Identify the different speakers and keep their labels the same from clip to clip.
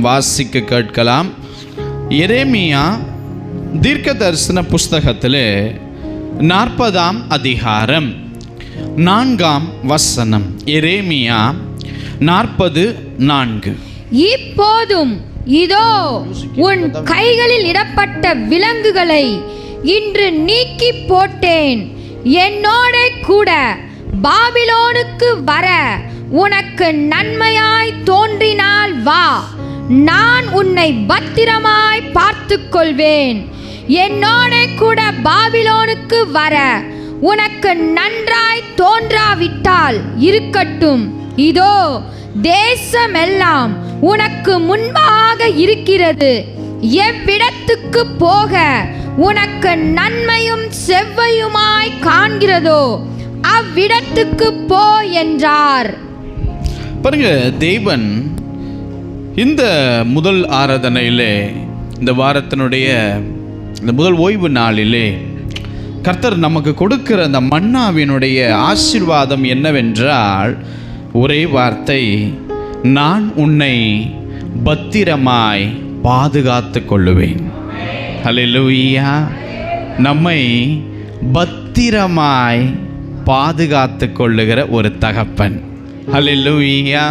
Speaker 1: வாசிக்க கேட்கலாம். எரேமியா தீர்க்க தரிசன புஸ்தகத்திலே 40ஆம் அதிகாரம் 4ஆம் வசனம். எரேமியா 40:4.
Speaker 2: இப்போதும் இதோ உன் கைகளில் இடப்பட்ட விலங்குகளை இன்று நீக்கி போட்டேன். என்னோட கூட பாபிலோனுக்கு வர உனக்கு நன்மையாய் தோன்றினால் வா, நான் உன்னை பத்திரமாய் பார்த்துக் கொள்வேன். என்னோட கூட பாபிலோனுக்கு வர உனக்கு நன்றாய் தோன்றாவிட்டால் இருக்கட்டும். இதோ தேசமெல்லாம் உனக்கு முன்பாக இருக்கிறது. எவ்விடத்துக்கு போக உனக்கு நன்மையும் செவ்வையுமாய் காண்கிறதோ அவ்விடத்துக்கு போ என்றார்.
Speaker 1: பாருங்க, தேவன் இந்த முதல் ஆராதனையிலே, இந்த வாரத்தினுடைய இந்த முதல் ஓய்வு நாளிலே கர்த்தர் நமக்கு கொடுக்கிற அந்த மன்னாவினுடைய ஆசீர்வாதம் என்னவென்றால், ஒரே வார்த்தை, நான் உன்னை பத்திரமாய் பாதுகாத்து கொள்ளுவேன். ஹல்லேலூயா. நம்மை பத்திரமாய் பாதுகாத்து கொள்ளுகிற ஒரு தகப்பன். ஹல்லேலூயா.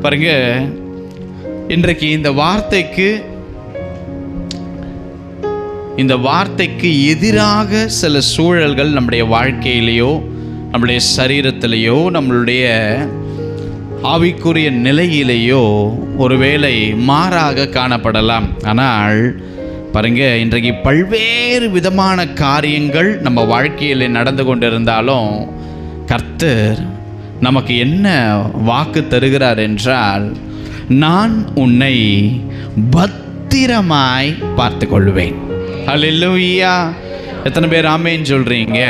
Speaker 1: பாருங்க, இன்றைக்கு இந்த வார்த்தைக்கு எதிராக சில சூழல்கள் நம்முடைய வாழ்க்கையிலேயோ, நம்முடைய சரீரத்திலேயோ, நம்மளுடைய ஆவிக்குரிய நிலையிலேயோ ஒருவேளை மாறாக காணப்படலாம். ஆனால் பாருங்க, இன்றைக்கு பல்வேறு விதமான காரியங்கள் நம்ம வாழ்க்கையில் நடந்து கொண்டிருந்தாலும் கர்த்தர் நமக்கு என்ன வாக்கு தருகிறார் என்றால், நான் உன்னை பத்திரமாய் பார்த்து கொள்வேன். ஹல்லேலூயா. எத்தனை பேர் ஆமென் சொல்றீங்க?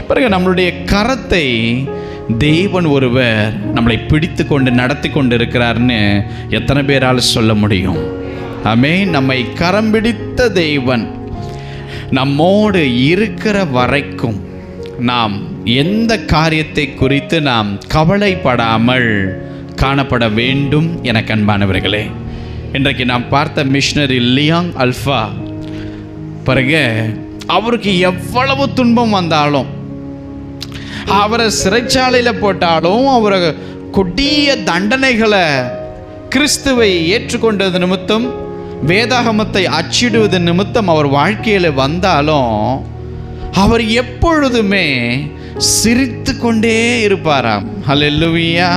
Speaker 1: பாருங்க, நம்மளுடைய கரத்தை தேவன் ஒருவர் நம்மளை பிடித்து கொண்டு நடத்தி கொண்டு இருக்கிறார்னு எத்தனை பேரால் சொல்ல முடியும்? ஆமென். நம்மை கரம் பிடித்த தேவன் நம்மோடு இருக்கிற வரைக்கும் நாம் எந்த காரியத்தை குறித்து நாம் கவலைப்படாமல் காணப்பட வேண்டும். என அன்பானவர்களே, இன்றைக்கு நாம் பார்த்த மிஷனரி லியாங் அல்ஃபா, பாருங்க, அவருக்கு எவ்வளவு துன்பம் வந்தாலும், அவரை சிறைச்சாலையில் போட்டாலும், அவரை கொடிய தண்டனைகளை கிறிஸ்துவை ஏற்றுக்கொண்டது நிமித்தம், வேதாகமத்தை அச்சிடுவது நிமித்தம் அவர் வாழ்க்கையில் வந்தாலும் அவர் எப்பொழுதுமே சிரித்து கொண்டே இருப்பாராம். ஹல்லேலூயா.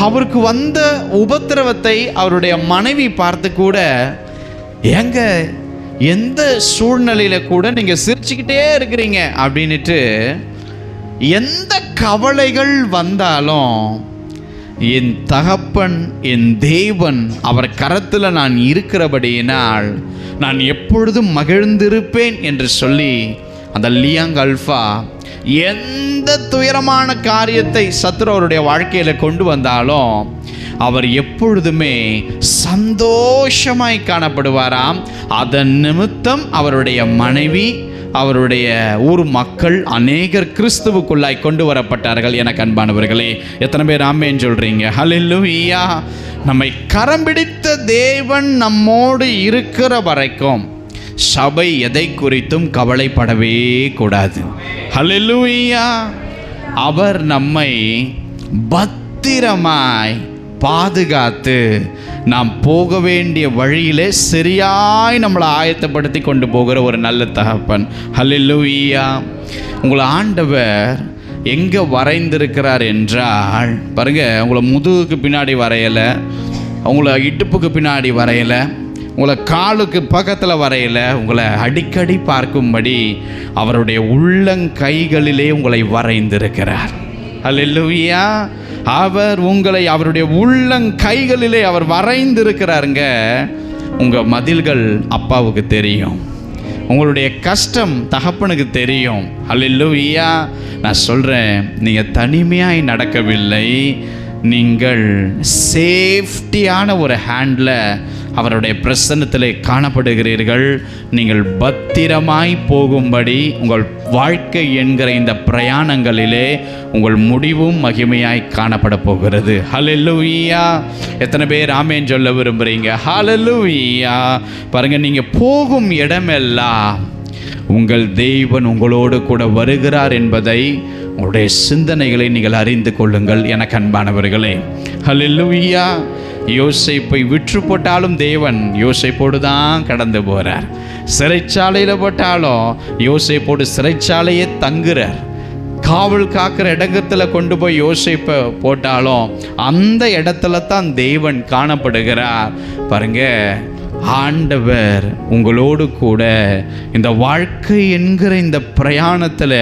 Speaker 1: அவருக்கு வந்த உபத்திரவத்தை அவருடைய மனைவி பார்த்து கூட, ஏங்க எந்த சூழ்நிலையில கூட நீங்க சிரிச்சுக்கிட்டே இருக்கிறீங்க அப்படின்ட்டு, எந்த கவலைகள் வந்தாலும் என் தகப்பன், என் தேவன், அவர் கரத்தில் நான் இருக்கிறபடியினால் நான் எப்பொழுதும் மகிழ்ந்திருப்பேன் என்று சொல்லி அந்த லியாங் அல்ஃபா எந்த துயரமான காரியத்தை சத்துரு அவருடைய வாழ்க்கையில் கொண்டு வந்தாலும் அவர் எப்பொழுதுமே சந்தோஷமாய் காணப்படுவாராம். அதன் நிமித்தம் அவருடைய மனைவி, அவருடைய ஊர் மக்கள் அநேகர் கிறிஸ்துவுக்குள்ளாய் கொண்டு வரப்பட்டார்கள். எனக்கு அன்பானவர்களே, எத்தனை பேர் ஆமென் சொல்றீங்க? ஹல்லேலூயா. நம்மை கரம் பிடித்த தேவன் நம்மோடு இருக்கிற வரைக்கும் சபை எதை குறித்தும் கவலைப்படவே கூடாது. ஹல்லேலூயா. அவர் நம்மை பத்திரமாய் பாதுகாத்து நாம் போக வேண்டிய வழியிலே சரியாய் நம்மளை ஆயத்தப்படுத்தி கொண்டு போகிற ஒரு நல்ல தகப்பன். ஹல்லேலூயா. உங்களை ஆண்டவர் எங்கே வரைந்திருக்கிறார் என்றால், பாருங்க, உங்களை முதுகுக்கு பின்னாடி வரையலை, உங்களை இடுப்புக்கு பின்னாடி வரையலை, உங்களை காலுக்கு பக்கத்தில் வரையலை, உங்களை அடிக்கடி பார்க்கும்படி அவருடைய உள்ளங்கைகளிலே உங்களை வரைந்திருக்கிறார். ஹல்லேலூயா. அவர் உங்களை அவருடைய உள்ளங்கைகளிலே அவர் வரைந்திருக்கிறாருங்க. உங்கள் மதில்கள் அப்பாவுக்கு தெரியும், உங்களுடைய கஷ்டம் தகப்பனுக்கு தெரியும். ஹல்லேலூயா. நான் சொல்கிறேன், நீங்கள் தனிமையாய் நடக்கவில்லை, நீங்கள் சேஃப்டியான ஒரு ஹேண்டில் அவருடைய பிரசன்னத்திலே காணப்படுகிறீர்கள். நீங்கள் பத்திரமாய் போகும்படி உங்கள் வாழ்க்கை என்கிற இந்த பிரயாணங்களிலே உங்கள் முடிவும் மகிமையாய் காணப்பட போகிறது. ஹல்லேலூயா! எத்தனை பேர் ஆமென் சொல்ல விரும்புகிறீங்க? ஹல்லேலூயா! பாருங்க, நீங்கள் போகும் இடமெல்லாம் உங்கள் தேவன் உங்களோடு கூட வருகிறார் என்பதை உங்களுடைய சிந்தனைகளை நீங்கள் அறிந்து கொள்ளுங்கள் எனக்கு அன்பானவர்களே. ஹல்லேலூயா! யோசேப்பை விற்று போட்டாலும் தேவன் யோசேப்போடு தான் கடந்து போகிறார். சிறைச்சாலையில் போட்டாலும் யோசேப்போடு சிறைச்சாலையே தங்குறார். காவல் காக்கிற இடத்துல கொண்டு போய் யோசேப்பை போட்டாலும் அந்த இடத்துல தான் தேவன் காணப்படுகிறார். பாருங்க, ஆண்டவர் உங்களோடு கூட இந்த வாழ்க்கை என்கிற இந்த பிரயாணத்தில்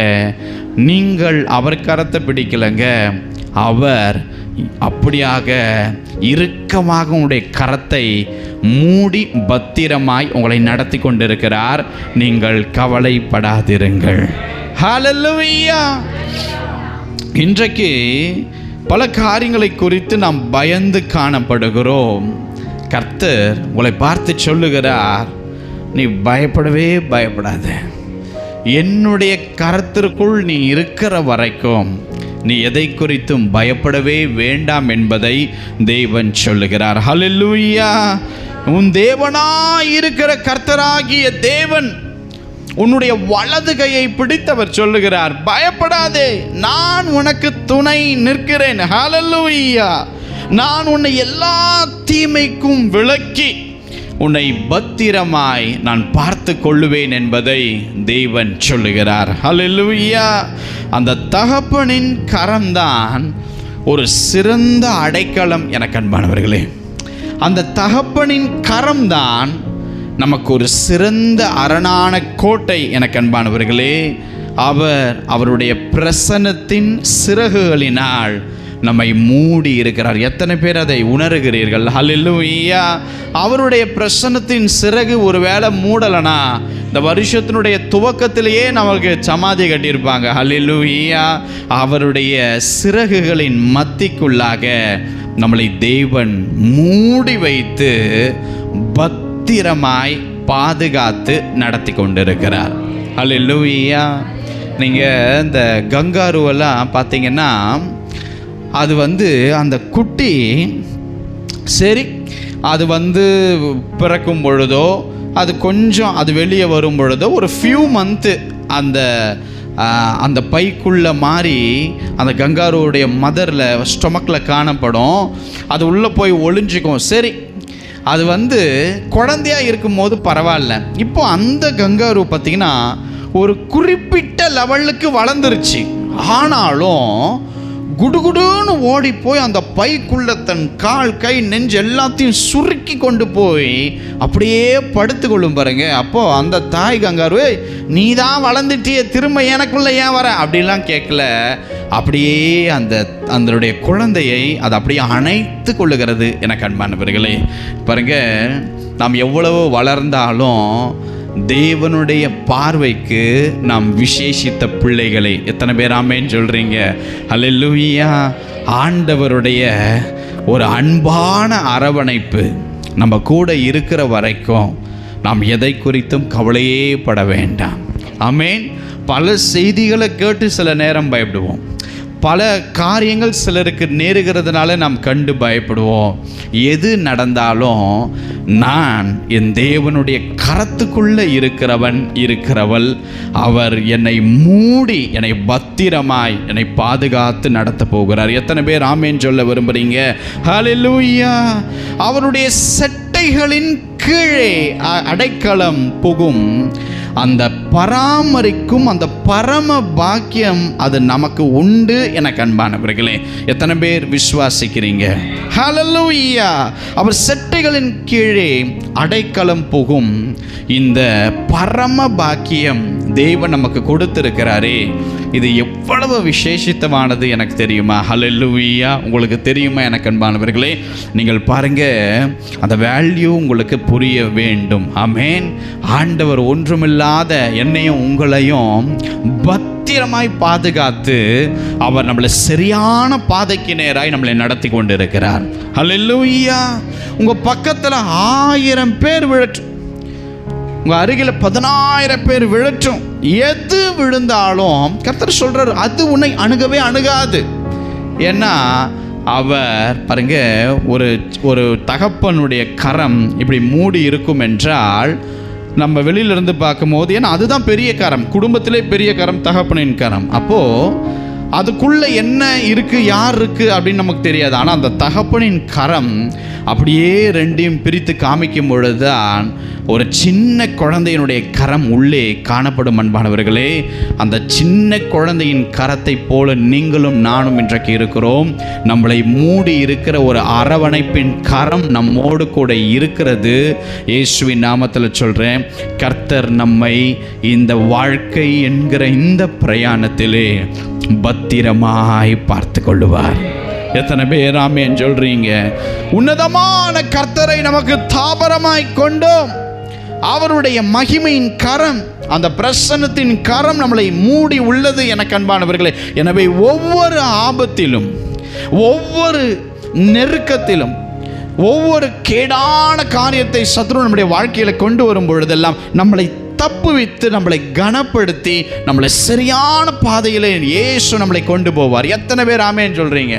Speaker 1: நீங்கள் அவர் கரத்தை பிடிக்கலைங்க, அவர் அப்படியாக இறுக்கமாக உங்களுடைய கரத்தை மூடி பத்திரமாய் உங்களை நடத்தி கொண்டிருக்கிறார். நீங்கள் கவலைப்படாதிருங்கள். ஹல்லேலூயா! இன்றைக்கு பல காரியங்களை குறித்து நாம் பயந்து காணப்படுகிறோம். கர்த்தர் உங்களை பார்த்து சொல்லுகிறார், நீ பயப்படவே பயப்படாத. என்னுடைய கரத்திற்குள் நீ இருக்கிற வரைக்கும் நீ எதை குறித்தும் பயப்படவே வேண்டாம் என்பதை தேவன் சொல்லுகிறார். ஹல்லேலூயா! உன் தேவனாய் இருக்கிற கர்த்தராகிய தேவன் உன்னுடைய வலது கையை பிடித்தவர் சொல்லுகிறார், பயப்படாதே, நான் உனக்கு துணை நிற்கிறேன். ஹல்லேலூயா! நான் உன்னை எல்லா தீமைக்கும் விலக்கி உன்னை பத்திரமாய் நான் பார்த்து கொள்ளுவேன் என்பதை தேவன் சொல்லுகிறார். ஹல்லேலூயா! அந்த தகப்பனின் கரம்தான் ஒரு சிறந்த அடைக்கலம் எனக்கு அன்பானவர்களே. அந்த தகப்பனின் கரம்தான் நமக்கு ஒரு சிறந்த அரணான கோட்டை எனக்கு அன்பானவர்களே. அவருடைய பிரசன்னத்தின் சிறகுகளினால் நம்மை மூடி இருக்கிறார். எத்தனை பேர் அதை உணர்கிறீர்கள்? ஹல்லேலூயா! அவருடைய பிரசன்னத்தின் சிறகு ஒருவேளை மூடலனா இந்த வருஷத்தினுடைய துவக்கத்திலேயே நமக்கு சமாதி கட்டியிருப்பாங்க. ஹல்லேலூயா! அவருடைய சிறகுகளின் மத்திக்குள்ளாக நம்மளை தேவன் மூடி வைத்து பத்திரமாய் பாதுகாத்து நடத்தி கொண்டிருக்கிறார். ஹல்லேலூயா! நீங்கள் இந்த கங்காருவெல்லாம் பார்த்தீங்கன்னா அது அந்த குட்டி சரி அது பிறக்கும் பொழுதோ அது கொஞ்சம் அது வெளியே வரும் பொழுதோ ஒரு ஃபியூ மந்த்து அந்த பைக்குள்ளே மாறி அந்த கங்காருவுடைய மதரில் ஸ்டொமக்கில் காணப்படும். அது உள்ளே போய் ஒளிஞ்சிக்கும். சரி, அது குழந்தையாக இருக்கும்போது பரவாயில்ல. இப்போ அந்த கங்காரு பார்த்திங்கன்னா ஒரு குறிப்பிட்ட லெவலுக்கு வளர்ந்துருச்சு. ஆனாலும் குடுகுடுன்னு ஓடி போய் அந்த பைக்குள்ள தன் கால் கை நெஞ்சு எல்லாத்தையும் சுருக்கி கொண்டு போய் அப்படியே படுத்துக்கொள்ளும் பாருங்க. அப்போது அந்த தாய் கங்காரு, நீ தான் வளர்ந்துட்டிய, திரும்ப எனக்குள்ள ஏன் வர அப்படிலாம் கேட்கல. அப்படியே அதனுடைய குழந்தையை அது அப்படியே அணைத்து கொள்ளுகிறது. எனக்கு அன்பானவர்களே, பாருங்க, நாம் எவ்வளவு வளர்ந்தாலும் தேவனுடைய பார்வைக்கு நாம் விசேஷித்த பிள்ளைகளை. எத்தனை பேர் ஆமென் சொல்றீங்க? ஹல்லேலூயா! ஆண்டவருடைய ஒரு அன்பான அரவணைப்பு நம்ம கூட இருக்கிற வரைக்கும் நாம் எதை குறித்தும் கவலையே பட வேண்டாம். ஆமென். பல செய்திகளை கேட்டு சில நேரம் பயப்படுவோம். பல காரியங்கள் சிலருக்கு நேருகிறதுனால நாம் கண்டு பயப்படுவோம். எது நடந்தாலும் நான் என் தேவனுடைய கரத்துக்குள்ளே இருக்கிறவள், அவர் என்னை மூடி என்னை பத்திரமாய் என்னை பாதுகாத்து நடத்த போகிறார். எத்தனை பேர் ஆமென் சொல்ல விரும்புகிறீங்க? ஹல்லேலூயா! அவருடைய செட்டைகளின் கீழே அடைக்கலம் புகும் அந்த பராமரிக்கும் அந்த பரம பாக்கியம் அது நமக்கு உண்டு. எனக்கு அன்பானவர்களே, எத்தனை பேர் விசுவாசிக்கிறீங்க? ஹல்லேலூயா! அவர் செட்டைகளின் கீழே அடைக்கலம் புகும் இந்த பரம பாக்கியம் தேவன் நமக்கு கொடுத்திருக்கிறாரே, இது எவ்வளவு விசேஷித்தமானது எனக்கு தெரியுமா? ஹல்லேலூயா! உங்களுக்கு தெரியுமா எனக்கு அன்பானவர்களே? நீங்கள் பாருங்க, அந்த வேல்யூ உங்களுக்கு புரிய வேண்டும். ஆமென். ஆண்டவர் ஒன்றுமில்லாத என்னையும் உங்களையும் பத்திரமாய் பாதுகாத்து அவர் நம்மளை சரியான பாதைக்கு நேராய் நம்மளை நடத்தி கொண்டு இருக்கிறார். ஹல்லேலூயா. உங்க பக்கத்துல 1000 பேர் விழட்டும், உங்க அருகில 10,000 பேர் விழட்டும், எது விழுந்தாலும் கர்த்தர் சொல்றாரு அது உன்னை அணுகவே அணுகாது. ஏன்னா அவர் பாருங்க, ஒரு தகப்பனுடைய கரம் இப்படி மூடி இருக்கும் என்றால் நம்ம வெளியிலிருந்து பார்க்கும்போது, ஏன்னா அதுதான் பெரிய கரம், குடும்பத்திலே பெரிய கரம் தகப்பனின் கரம். அப்போது அதுக்குள்ளே என்ன இருக்குது யார் இருக்குது அப்படின்னு நமக்கு தெரியாது. ஆனால் அந்த தகப்பனின் கரம் அப்படியே ரெண்டையும் பிரித்து காமிக்கும் பொழுதுதான் ஒரு சின்ன குழந்தையினுடைய கரம் உள்ளே காணப்படும். அன்பானவர்களே, அந்த சின்ன குழந்தையின் கரத்தை போல நீங்களும் நானும் இன்றைக்கு இருக்கிறோம். நம்மளை மூடி இருக்கிற ஒரு அரவணைப்பின் கரம் நம்மோடு கூட இருக்கிறது. இயேசுவின் நாமத்தில் சொல்கிறேன், கர்த்தர் நம்மை இந்த வாழ்க்கை என்கிற இந்த பிரயாணத்திலே பத்திரமாய் பார்த்து கொள்ளுவார். எத்தனை பேர் ஆமென் சொல்றீங்க? உன்னதமான கர்த்தரை நமக்கு தாபரமாய் கொண்டோம். அவருடைய மகிமையின் கரம், அந்த பிரசன்னத்தின் கரம் நம்மளை மூடி உள்ளது. எனக்கு அன்பானவர்களே, எனவே ஒவ்வொரு ஆபத்திலும், ஒவ்வொரு நெருக்கத்திலும், ஒவ்வொரு கேடான காரியத்தை சத்ரு நம்முடைய வாழ்க்கையில் கொண்டு வரும் பொழுதெல்லாம் நம்மளை தப்புவித்து, நம்மளை கனப்படுத்தி, நம்மளை சரியான பாதையில் இயேசு நம்மளை கொண்டு போவார். எத்தனை பேர் ஆமென் சொல்றீங்க?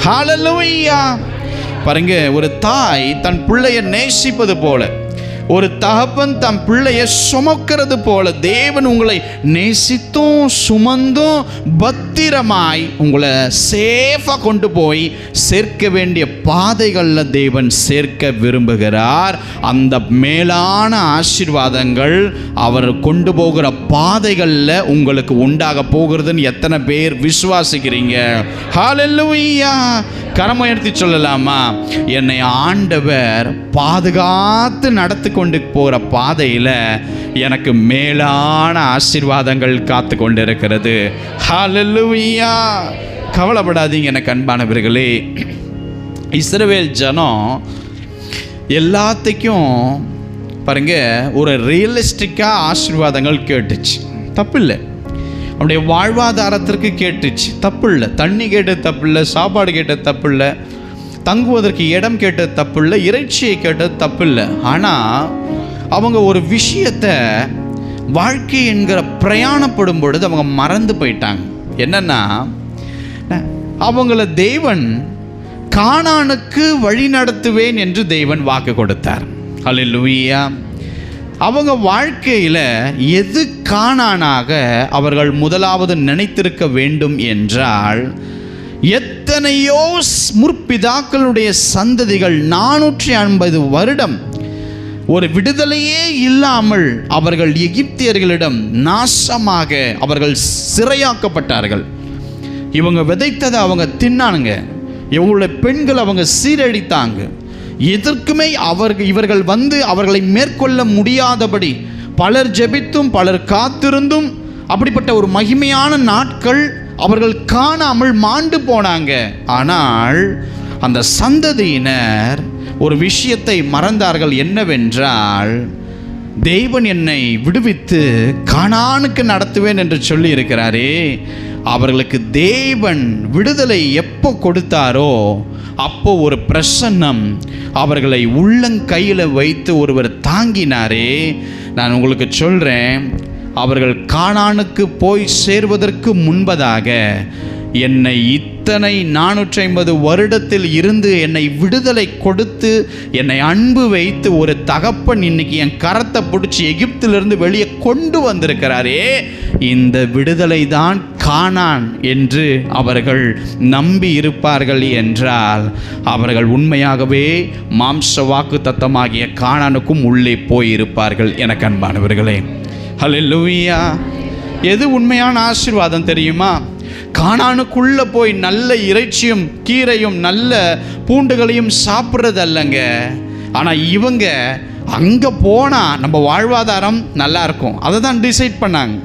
Speaker 1: ஹல்லேலூயா. பாருங்க, ஒரு தாய் தன் பிள்ளையை நேசிப்பது போல, ஒரு தகப்பன் தன் பிள்ளையை சுமக்கிறது போல தேவன் உங்களை நேசித்தும் சுமந்தும் பத்திரமாய் உங்களை சேஃபாக கொண்டு போய் சேர்க்க வேண்டிய பாதைகளில் தேவன் சேர்க்க விரும்புகிறார். அந்த மேலான ஆசீர்வாதங்கள் அவர் கொண்டு போகிற பாதைகளில் உங்களுக்கு உண்டாக போகிறதுன்னு எத்தனை பேர் விசுவாசிக்கிறீங்க? ஹல்லேலூயா. கரம் உயர்த்தி சொல்லலாமா? என்னை ஆண்டவர் பாதுகாத்து நடத்தி கொண்டு போகிற பாதையில் எனக்கு மேலான ஆசீர்வாதங்கள் காத்து கொண்டு இருக்கிறது. ஹல்லேலூயா. கவலைப்படாதீங்க எனக்கு அன்பானவர்களே. இஸ்ரவேல் ஜனம் எல்லாத்துக்கும் பாருங்க ஒரு ரியலிஸ்டிக்காக ஆசீர்வாதங்கள் கேட்டுச்சு, தப்பு இல்லை. அவனுடைய வாழ்வாதாரத்திற்கு கேட்டுச்சு, தப்பு இல்லை. தண்ணி கேட்டது தப்பு இல்லை, சாப்பாடு கேட்டது தப்பு இல்லை, தங்குவதற்கு இடம் கேட்டது தப்பு இல்லை, இறைச்சியை கேட்டது தப்பு இல்லை. ஆனால் அவங்க ஒரு விஷயத்தை வாழ்க்கை என்கிற பிரயாணப்படும் பொழுது அவங்க மறந்து போயிட்டாங்க. என்னன்னா, அவங்கள தேவன் கானானுக்கு வழி நடத்துவேன் என்று தேவன் வாக்கு கொடுத்தார். ஹல்லேலூயா. அவங்க வாழ்க்கையில் எது கானானாக அவர்கள் முதலாவது நினைத்திருக்க வேண்டும் என்றால், எத்தனையோ முற்பிதாக்களுடைய சந்ததிகள் 450 வருடம் ஒரு விடுதலையே இல்லாமல் அவர்கள் எகிப்தியர்களிடம் நாசமாக அவர்கள் சிறையாக்கப்பட்டார்கள். இவங்க விதைத்ததை அவங்க தின்னானுங்க, இவங்களுடைய பெண்கள் அவங்க சீரழித்தாங்க. எதற்குமே இவர்கள் வந்து அவர்களை மேற்கொள்ள முடியாதபடி பலர் ஜெபித்தும் பலர் காத்திருந்தும் அப்படிப்பட்ட ஒரு மகிமையான நாட்கள் அவர்கள் காணாமல் மாண்டு போனாங்க. ஆனால் அந்த சந்ததியினர் ஒரு விஷயத்தை மறந்தார்கள். என்னவென்றால், தேவன் என்னை விடுவித்து கானானுக்கு நடத்துவேன் என்று சொல்லி இருக்கிறாரே, அவர்களுக்கு தேவன் விடுதலை எப்போ கொடுத்தாரோ அப்போ ஒரு பிரசன்னம் அவர்களை உள்ளங்கையில் வைத்து ஒருவர் தாங்கினாரே. நான் உங்களுக்கு சொல்கிறேன், அவர்கள் கானானுக்கு போய் சேர்வதற்கு முன்பதாக என்னை இத்தனை 450 வருடத்தில் இருந்து என்னை விடுதலை கொடுத்து என்னை அன்பு வைத்து ஒரு தகப்பன் இன்னைக்கு என் கரத்தை பிடிச்சி எகிப்திலிருந்து வெளியே கொண்டு வந்திருக்கிறாரே, இந்த விடுதலை தான் கானான் என்று அவர்கள் நம்பி இருப்பார்கள் என்றால் அவர்கள் உண்மையாகவே மாம்ச வாக்கு தத்தமாகிய கானானுக்கும் உள்ளே போயிருப்பார்கள். எனக்கு அன்பானவர்களே, ஹல்லேலூயா. எது உண்மையான ஆசீர்வாதம் தெரியுமா? கானானுக்குள்ளே போய் நல்ல இறைச்சியும் கீரையும் நல்ல பூண்டுகளையும் சாப்பிட்றது அல்லங்க. ஆனால் இவங்க அங்கே போனால் நம்ம வாழ்வாதாரம் நல்லா இருக்கும், அதை தான் டிசைட் பண்ணாங்க.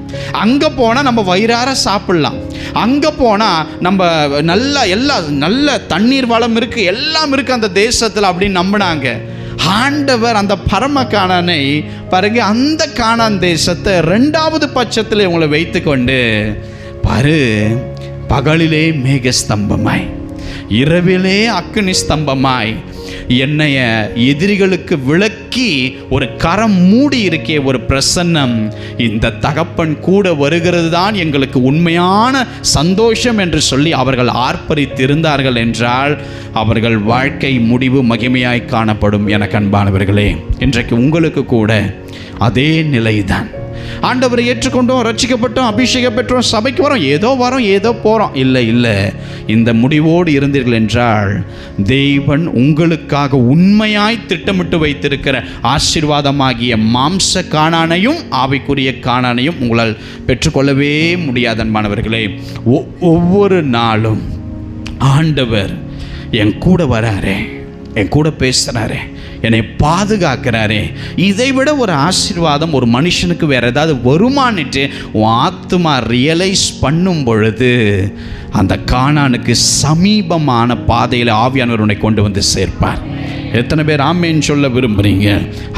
Speaker 1: அங்கே போனால் நம்ம வயிறார சாப்பிட்லாம், அங்கே போனால் நம்ம நல்ல தண்ணீர் வளம் இருக்குது, எல்லாம் இருக்குது அந்த தேசத்தில் அப்படின்னு நம்பினாங்க. ஆண்டவர் அந்த பரம கானானை பாருங்க, அந்த கானான் தேசத்தை 2வது பட்சத்தில் உங்களை வைத்து கொண்டு பாரு, பகலிலே மேகஸ்தம்பமாய், இரவிலே அக்கினி ஸ்தம்பமாய் என்னைய எதிரிகளுக்கு விளக்கி ஒரு கரம் மூடி இருக்கே ஒரு பிரசன்னம், இந்த தகப்பன் கூட வருகிறது தான் எங்களுக்கு உண்மையான சந்தோஷம் என்று சொல்லி அவர்கள் ஆர்ப்பரித்திருந்தார்கள் என்றால் அவர்கள் வாழ்க்கை முடிவு மகிமையாய் காணப்படும். என அன்பானவர்களே, இன்றைக்கு உங்களுக்கு கூட அதே நிலைதான். ஆண்டவரை ஏற்றுக்கொண்டோம், ரட்சிக்கப்பட்டோம், அபிஷேகம் பெற்றோம், சபைக்கு வரோம், ஏதோ வரோம் ஏதோ போகிறோம். இல்லை, இந்த முடிவோடு இருந்தீர்கள் என்றால் தேவன் உங்களுக்காக உண்மையாய் திட்டமிட்டு வைத்திருக்கிற ஆசீர்வாதமாகிய மாம்ச கானானையும் ஆவிக்குரிய கானானையும் உங்களால் பெற்றுக்கொள்ளவே முடியாத அன்பானவர்களே. ஒவ்வொரு நாளும் ஆண்டவர் என் கூட வராரே, என் கூட பேசுகிறாரே, என்னை பாதுகாக்கிறாரே, இதை விட ஒரு ஆசீர்வாதம் ஒரு மனுஷனுக்கு வேறு ஏதாவது வருமானிட்டு உன் ஆத்துமா ரியலைஸ் பண்ணும் பொழுது அந்த கானானுக்கு சமீபமான பாதையில் ஆவியானவர் உன்னை கொண்டு வந்து சேர்ப்பார். எத்தனை பேர் ஆமேன்னு சொல்ல விரும்புகிறீங்க?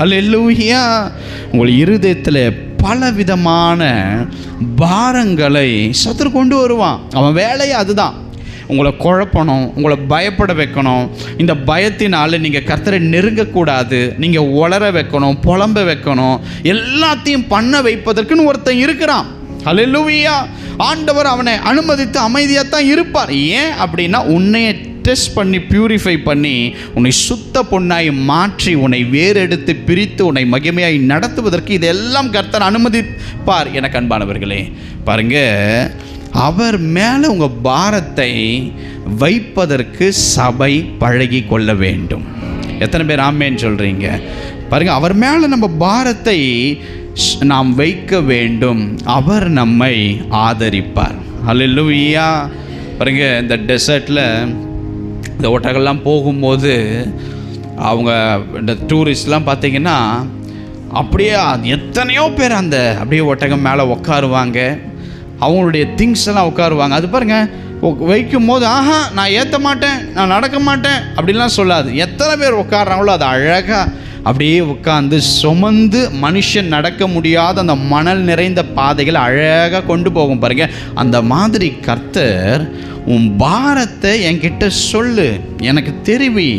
Speaker 1: ஹல்லேலூயா. உங்கள் இருதயத்தில் பலவிதமான பாரங்களை சத்துரு கொண்டு வருவான். அவன் வேலையை அதுதான், உங்களை குழப்பணும், உங்களை பயப்பட வைக்கணும். இந்த பயத்தினால் நீங்கள் கர்த்தரை நெருங்கக்கூடாது, நீங்கள் உளர வைக்கணும், புலம்ப வைக்கணும், எல்லாத்தையும் பண்ண வைப்பதற்குன்னு ஒருத்தன் இருக்கிறான். ஹல்லேலூயா. ஆண்டவர் அவனை அனுமதித்து அமைதியாக தான் இருப்பார். ஏன் அப்படின்னா உன்னைய டெஸ்ட் பண்ணி பியூரிஃபை பண்ணி உன்னை சுத்த பொண்ணாய் மாற்றி உன்னை வேறெடுத்து பிரித்து உன்னை மகிமையாய் நடத்துவதற்கு இதெல்லாம் கர்த்தர் அனுமதிப்பார். எனக்கு அன்பானவர்களே, பாருங்க, அவர் மேலே உங்கள் பாரத்தை வைப்பதற்கு சபை பழகி கொள்ள வேண்டும். எத்தனை பேர் ஆமேன்னு சொல்கிறீங்க? பாருங்கள், அவர் மேலே நம்ம பாரத்தை நாம் வைக்க வேண்டும். அவர் நம்மை ஆதரிப்பார். ஹல்லேலூயா. பாருங்கள், இந்த டெசர்ட்டில் இந்த ஒட்டகெல்லாம் போகும்போது அவங்க இந்த டூரிஸ்ட்லாம் பார்த்திங்கன்னா அப்படியே எத்தனையோ பேர் அந்த அப்படியே ஒட்டகம் மேலே உட்காருவாங்க, அவங்களுடைய திங்ஸ் எல்லாம் உட்காருவாங்க. அது பாருங்கள், வைக்கும் போது நான் ஏற்ற மாட்டேன், நான் நடக்க மாட்டேன் அப்படின்லாம் சொல்லாது. எத்தனை பேர் உட்காடுறாங்களோ அது அழகாக அப்படியே உட்காந்து சுமந்து மனுஷன் நடக்க முடியாத அந்த மணல் நிறைந்த பாதைகளை அழகாக கொண்டு போகும். பாருங்கள், அந்த மாதிரி கர்த்தர் உன் பாரத்தை என்கிட்ட சொல்லு, எனக்கு தெரிவி,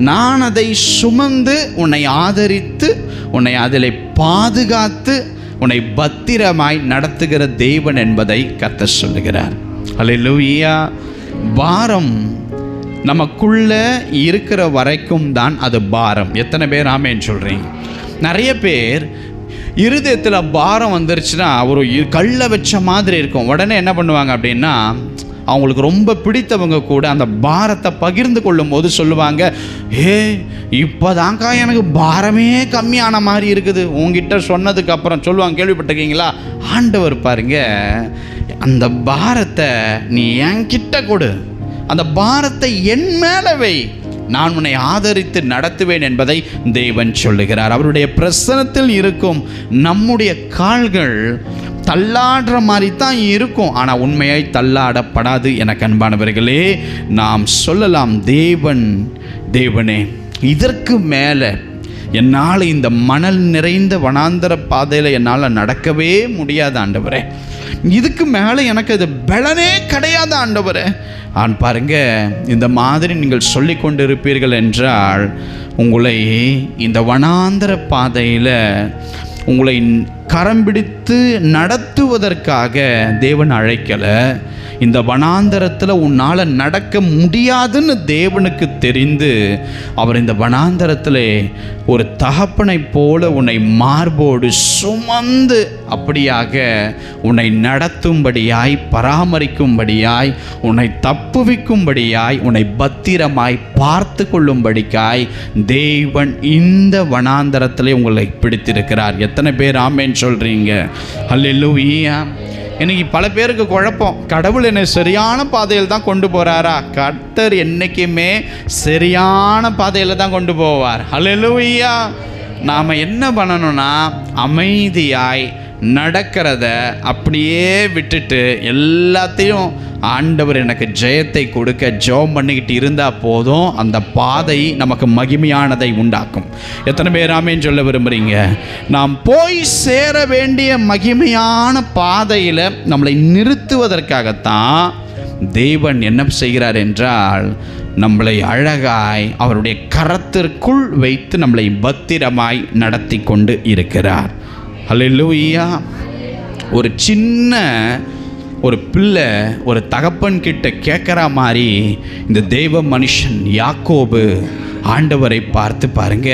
Speaker 1: நான் அதை சுமந்து உன்னை ஆதரித்து உன்னை அதில் பாதுகாத்து உன்னை பத்திரமாய் நடத்துகிற தேவன் என்பதை கர்த்தர் சொல்லுகிறார். ஹல்லேலூயா. பாரம் நமக்குள்ள இருக்கிற வரைக்கும் தான் அது பாரம். எத்தனை பேர் ஆமேன்னு சொல்கிறீங்க? நிறைய பேர் இருதயத்தில் பாரம் வந்துருச்சுன்னா ஒரு கல்லை வச்ச மாதிரி இருக்கும். உடனே என்ன பண்ணுவாங்க அப்படின்னா, அவங்களுக்கு ரொம்ப பிடித்தவங்க கூட அந்த பாரத்தை பகிர்ந்து கொள்ளும் போது சொல்லுவாங்க, இப்போதாங்க்கா எனக்கு பாரமே கம்மியான மாதிரி இருக்குது. உங்ககிட்ட சொன்னதுக்கு அப்புறம் சொல்லுவாங்க, கேள்விப்பட்டிருக்கீங்களா? ஆண்டவர் பாருங்க, அந்த பாரத்தை நீ என்கிட்ட கொடு, அந்த பாரத்தை என் மேலே வை, நான் உன்னை ஆதரித்து நடத்துவேன் என்பதை தேவன் சொல்லுகிறார். அவருடைய பிரசன்னத்தில் இருக்கும் நம்முடைய கால்கள் தள்ளாடுற மாதிரி தான் இருக்கும், ஆனால் உண்மையாய் தள்ளாடப்படாது. எனக்கு அன்பானவர்களே, நாம் சொல்லலாம், தேவனே, இதற்கு மேலே என்னால் இந்த மணல் நிறைந்த வனாந்தர பாதையில் என்னால் நடக்கவே முடியாது ஆண்டவரே, இதுக்கு மேலே எனக்கு அது பலனே கிடையாது ஆண்டவரே. பாருங்க, இந்த மாதிரி நீங்கள் சொல்லி கொண்டு இருப்பீர்கள் என்றால் உங்களை இந்த வனாந்தர பாதையில் உங்களை கரம் பிடித்து நடத்துவதற்காக தேவன் அழைக்கலை. இந்த வனாந்தரத்தில் உன்னால் நடக்க முடியாதுன்னு தேவனுக்கு தெரிந்து அவர் இந்த வனாந்தரத்தில் ஒரு தகப்பனை போல உன்னை மார்போடு சுமந்து அப்படியாக உன்னை நடத்தும்படியாய், பராமரிக்கும்படியாய், உன்னை தப்புவிக்கும்படியாய், உன்னை பத்திரமாய் பார்த்து கொள்ளும்படிக்காய் தேவன் இந்த வனாந்தரத்தில் உங்களை பிடித்திருக்கிறார். எத்தனை பேர் ஆமேன்னு சொல்கிறீங்க? ஹல்லேலூயா. இன்னைக்கு பல பேருக்கு குழப்பம், கடவுள் என்னை சரியான பாதையில் தான் கொண்டு போகிறாரா? கர்த்தர் என்றைக்குமே சரியான பாதையில் தான் கொண்டு போவார். ஹல்லேலூயா. நாம் என்ன பண்ணணும்னா அமைதியாய் நடக்கிறத அப்படியே விட்டுட்டு எல்லாத்தையும் ஆண்டவர் எனக்கு ஜெயத்தை கொடுக்க ஜெபம் பண்ணிக்கிட்டு இருந்தால் போதும், அந்த பாதை நமக்கு மகிமையானதை உண்டாக்கும். எத்தனை பேர் ஆமேன்னு சொல்ல விரும்புகிறீங்க? நாம் போய் சேர வேண்டிய மகிமையான பாதையில் நம்மளை நிறுத்துவதற்காகத்தான் தேவன் என்ன செய்கிறார் என்றால், நம்மளை அழகாய் அவருடைய கரத்திற்குள் வைத்து நம்மளை பத்திரமாய் நடத்தி கொண்டு இருக்கிறார். ஹல்லேலூயா. ஒரு சின்ன ஒரு பிள்ளை ஒரு தகப்பன் கிட்ட கேட்குற மாதிரி இந்த தெய்வ மனுஷன் யாக்கோபு ஆண்டவரை பார்த்து பாருங்க,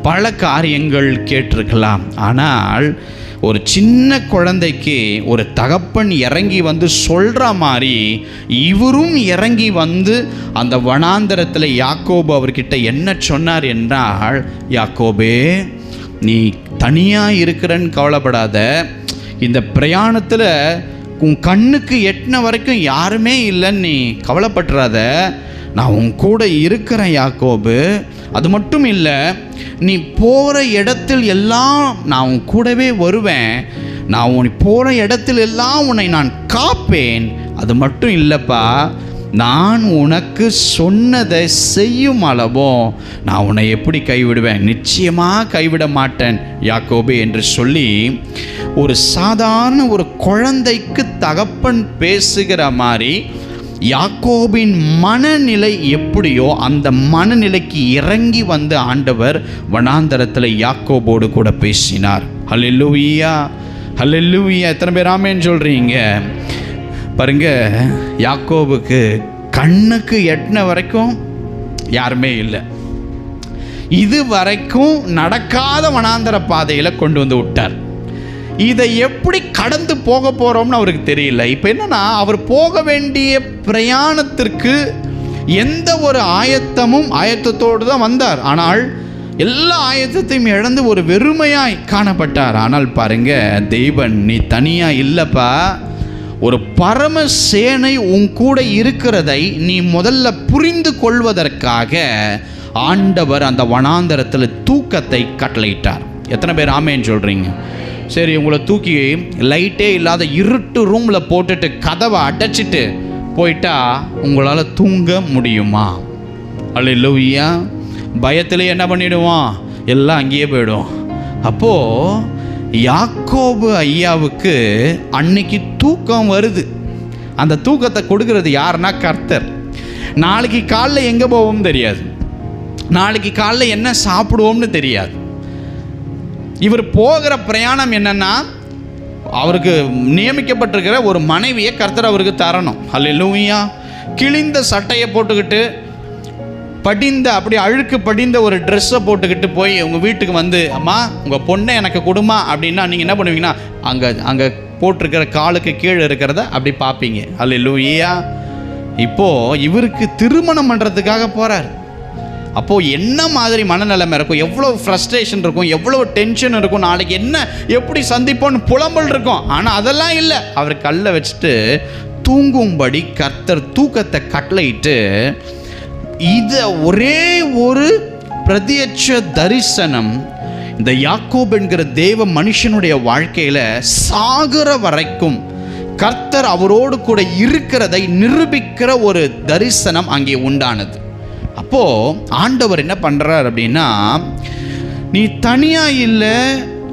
Speaker 1: பல காரியங்கள் கேட்டிருக்கலாம். ஆனால் ஒரு சின்ன குழந்தைக்கு ஒரு தகப்பன் இறங்கி வந்து சொல்கிற மாதிரி இவரும் இறங்கி வந்து அந்த வனாந்தரத்தில் யாக்கோபு அவர்கிட்ட என்ன சொன்னார் என்றால், யாக்கோபே, நீ தனியாக இருக்கிறன்னு கவலைப்படாத. இந்த பிரயாணத்தில் உன் கண்ணுக்கு எட்டின வரைக்கும் யாருமே இல்லைன்னு நீ கவலைப்பட்டுறாத. நான் உன் கூட இருக்கிறேன் யாக்கோபு. அது மட்டும் இல்லை, நீ போகிற இடத்தில் எல்லாம் நான் உன் கூடவே வருவேன். நான் உன் போகிற இடத்தில் எல்லாம் உன்னை நான் காப்பேன். அது மட்டும் இல்லைப்பா, நான் உனக்கு சொன்னதை செய்யும் அளவோ நான் உன்னை எப்படி கைவிடுவேன்? நிச்சயமாக கைவிட மாட்டேன் யாக்கோபே என்று சொல்லி, ஒரு சாதாரண ஒரு குழந்தைக்கு தகப்பன் பேசுகிற மாதிரி யாக்கோபின் மனநிலை எப்படியோ அந்த மனநிலைக்கு இறங்கி வந்து ஆண்டவர் வனாந்தரத்தில் யாக்கோபோடு கூட பேசினார். ஹல்லேலூயா, ஹல்லேலூயா. எத்தனை பேர் ஆமென் சொல்கிறீங்க? பாருங்க, யாக்கோபுக்கு கண்ணுக்கு எட்டின வரைக்கும் யாருமே இல்லை. இது வரைக்கும் நடக்காத வனாந்தர பாதையில் கொண்டு வந்து விட்டார். இதை எப்படி கடந்து போக போகிறோம்னு அவருக்கு தெரியல. இப்போ என்னன்னா, அவர் போக வேண்டிய பிரயாணத்திற்கு எந்த ஒரு ஆயத்தத்தோடு தான் வந்தார். ஆனால் எல்லா ஆயத்தத்தையும் இழந்து ஒரு வெறுமையாய் காணப்பட்டார். ஆனால் பாருங்க, தெய்வன் நீ தனியாக இல்லைப்பா, ஒரு பரம சேனை உன் கூட இருக்கிறதை நீ முதல்ல புரிந்து கொள்வதற்காக ஆண்டவர் அந்த வனாந்தரத்தில் தூக்கத்தை கட்டளையிட்டார். எத்தனை பேர் ஆமேன்னு சொல்கிறீங்க? சரி, உங்களை தூக்கி லைட்டே இல்லாத இருட்டு ரூமில் போட்டுட்டு கதவை அடைச்சிட்டு போயிட்டா உங்களால் தூங்க முடியுமா? அல்லேலூயா. பயத்திலே என்ன பண்ணிடுவான்? எல்லாம் அங்கேயே போயிடும். அப்போது யாக்கோபு ஐயாவுக்கு அன்னைக்கு தூக்கம் வருது. அந்த தூக்கத்தை கொடுக்கறது யாருன்னா கர்த்தர். நாளைக்கு காலைல எங்கே போவோம்னு தெரியாது, நாளைக்கு காலைல என்ன சாப்பிடுவோம்னு தெரியாது. இவர் போகிற பிரயாணம் என்னன்னா, அவருக்கு நியமிக்கப்பட்டிருக்கிற ஒரு மனைவியை கர்த்தர் அவருக்கு தரணும். அல்லேலூயா. கிழிந்த சட்டையை போட்டுக்கிட்டு அப்படி அழுக்கு படிந்த ஒரு ட்ரெஸ்ஸை போட்டுக்கிட்டு போய் உங்கள் வீட்டுக்கு வந்து, அம்மா உங்கள் பொண்ணை எனக்கு கொடுமா அப்படின்னா நீங்கள் என்ன பண்ணுவீங்கன்னா, அங்கே போட்டிருக்கிற காலுக்கு கீழே இருக்கிறத அப்படி பார்ப்பீங்க. அல்லேலூயா. இப்போது இவருக்கு திருமணம் பண்ணுறதுக்காக போகிறார். அப்போது என்ன மாதிரி மனநிலைமை இருக்கும், எவ்வளோ ஃப்ரஸ்ட்ரேஷன் இருக்கும், எவ்வளோ டென்ஷன் இருக்கும், நாளைக்கு என்ன எப்படி சந்திப்போன்னு புலம்பல் இருக்கும். ஆனால் அதெல்லாம் இல்லை. அவர் கல்லை வச்சுட்டு தூங்கும்படி கர்த்தர் தூக்கத்தை கட்டளையிட்டு, இதை ஒரே ஒரு பிரத்யட்ச தரிசனம் இந்த யாக்கோபு என்கிற தேவ மனுஷனுடைய வாழ்க்கையில் சாகுற வரைக்கும் கர்த்தர் அவரோடு கூட இருக்கிறதை நிரூபிக்கிற ஒரு தரிசனம் அங்கே உண்டானது. அப்போது ஆண்டவர் என்ன பண்ணுறார் அப்படின்னா, நீ தனியாக இல்லை,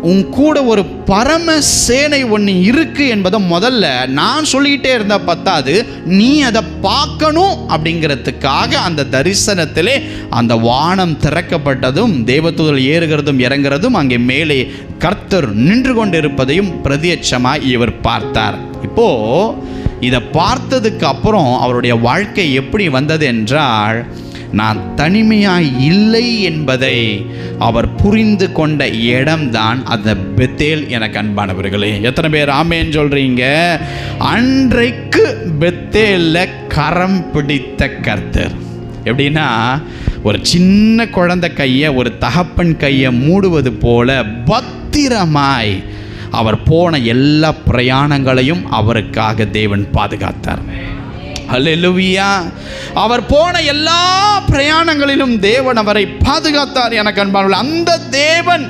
Speaker 1: உன் கூட ஒரு பரம சேனை ஒன்று இருக்குது என்பதை முதல்ல நான் சொல்லிக்கிட்டே இருந்தால் பத்தாது, நீ அதை பார்க்கணும். அப்படிங்கிறதுக்காக அந்த தரிசனத்திலே அந்த வானம் திறக்கப்பட்டதும் தேவதூதர் ஏறுகிறதும் இறங்குறதும் அங்கே மேலே கர்த்தர் நின்று கொண்டிருப்பதையும் பிரத்யட்சமாய் இவர் பார்த்தார். இப்போது இதை பார்த்ததுக்கு அப்புறம் அவருடைய வாழ்க்கை எப்படி வந்தது என்றால், நான் தனிமையாய் இல்லை என்பதை அவர் புரிந்து கொண்ட இடம்தான் அந்த பெத்தேல். எனக்கு அன்பானவர்களே, எத்தனை பேர் ஆமேன்னு சொல்றீங்க? அன்றைக்கு பெத்தேல்ல கரம் பிடித்த கர்த்தர் எப்படின்னா, ஒரு சின்ன குழந்தை கையை ஒரு தகப்பன் கையை மூடுவது போல பத்திரமாய் அவர் போன எல்லா பிரயாணங்களையும் அவருக்காக தேவன் பாதுகாத்தார். அல்லேலூயா. அவர் போன எல்லா பிரயாணங்களிலும் தேவன் அவரை பாதுகாத்தார். எனக்கு அன்பானவர்களே, அந்த தேவன்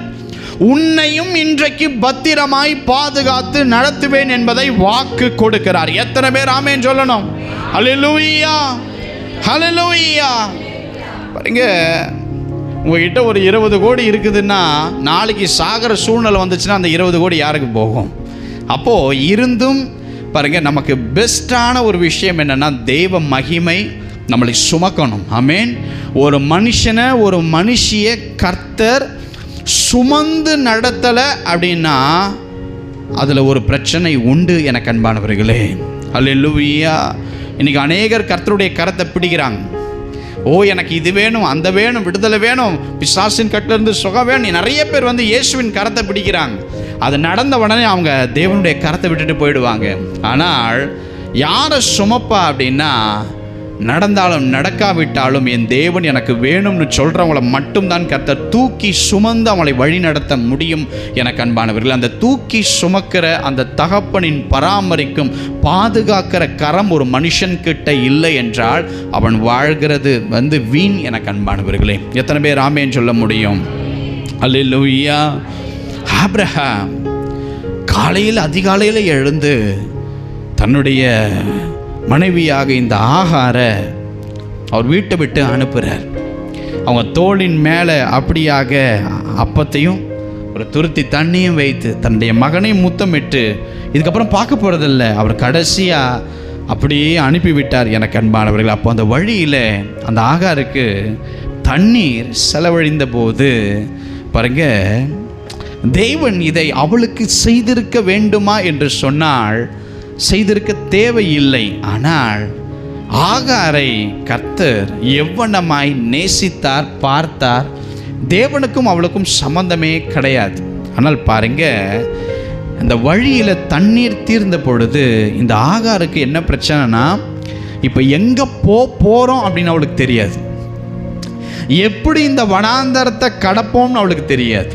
Speaker 1: உன்னையும் இன்றைக்கு பத்திரமாய் பாதுகாத்து நடத்துவேன் என்பதை வாக்கு கொடுக்கிறார். எத்தனை பேர் ஆமென் சொல்லணும்? ஹல்லேலூயா, ஹல்லேலூயா. பாருங்க, உங்ககிட்ட ஒரு 20 கோடி இருக்குதுன்னா நாளைக்கு சாகிற சூழ்நிலை வந்துச்சுன்னா அந்த 20 கோடி யாருக்கு போகும்? அப்போது இருந்தும் பாருங்க, நமக்கு பெஸ்ட்டான ஒரு விஷயம் என்னென்னா தெய்வ மகிமை நம்மளை சுமக்கணும். ஆமென். ஒரு மனுஷனை, ஒரு மனுஷியை கர்த்தர் சுமந்து நடத்தலை அப்படின்னா அதில் ஒரு பிரச்சனை உண்டு எனக்கு அன்பானவர்களே. ஹல்லேலூயா. இன்றைக்கி அநேகர் கர்த்தருடைய கரத்தை பிடிக்கிறாங்க. எனக்கு இது வேணும், அந்த வேணும், விடுதலை வேணும், பிசாசின் கட்டிலிருந்து சுகம் வேணும். நிறைய பேர் வந்து இயேசுவின் கரத்தை பிடிக்கிறாங்க. அது நடந்த உடனே அவங்க தேவனுடைய கரத்தை விட்டுட்டு போயிடுவாங்க. ஆனால் யாரை சுமப்பா அப்படின்னா, நடந்தாலும் நடக்காவிட்டாலும் என் தேவன் எனக்கு வேணும்னு சொல்கிறவங்கள மட்டும்தான் கர்த்தர் தூக்கி சுமந்து அவங்களை வழி நடத்த முடியும். எனக்கு அன்பானவர்கள், அந்த தூக்கி சுமக்கிற அந்த தகப்பனின் பராமரிக்கும் பாதுகாக்கிற கரம் ஒரு மனுஷன்கிட்ட இல்லை என்றால் அவன் வாழ்கிறது வந்து வீண். எனக்கு அன்பானவர்களே, எத்தனை பேர் ஆமென் சொல்ல முடியும்? அல்லேலூயா. ஆபிரகாம் காலையில் அதிகாலையில் எழுந்து தன்னுடைய மனைவியாக இந்த ஆகாரை அவர் வீட்டை விட்டு அனுப்புகிறார். அவங்க தோளின் மேலே அப்படியாக அப்பத்தையும் ஒரு துருத்தி தண்ணியும் வைத்து தன்னுடைய மகனையும் முத்தமிட்டு இதுக்கப்புறம் பார்க்க போகிறதில்ல, அவர் கடைசியாக அப்படியே அனுப்பிவிட்டார். எனக்கு அன்பானவர்கள், அப்போ அந்த வழியில் அந்த ஆகாருக்கு தண்ணீர் செலவழிந்த போது பாருங்க, தேவன் இதை அவளுக்கு செய்திருக்க வேண்டுமா என்று சொன்னால் செய்திருக்க தேவையில்லை. ஆனால் ஆகாரை கர்த்தர் எவ்வளமாய் நேசித்தார், பார்த்தார். தேவனுக்கும் அவளுக்கும் சம்பந்தமே கிடையாது. ஆனால் பாருங்க, அந்த வழியில் தண்ணீர் தீர்ந்த பொழுது இந்த ஆகாருக்கு என்ன பிரச்சனைனா, இப்போ எங்கே போகிறோம் அப்படின்னு அவளுக்கு தெரியாது. எப்படி இந்த வனாந்தரத்தை கடப்போம்னு அவளுக்கு தெரியாது.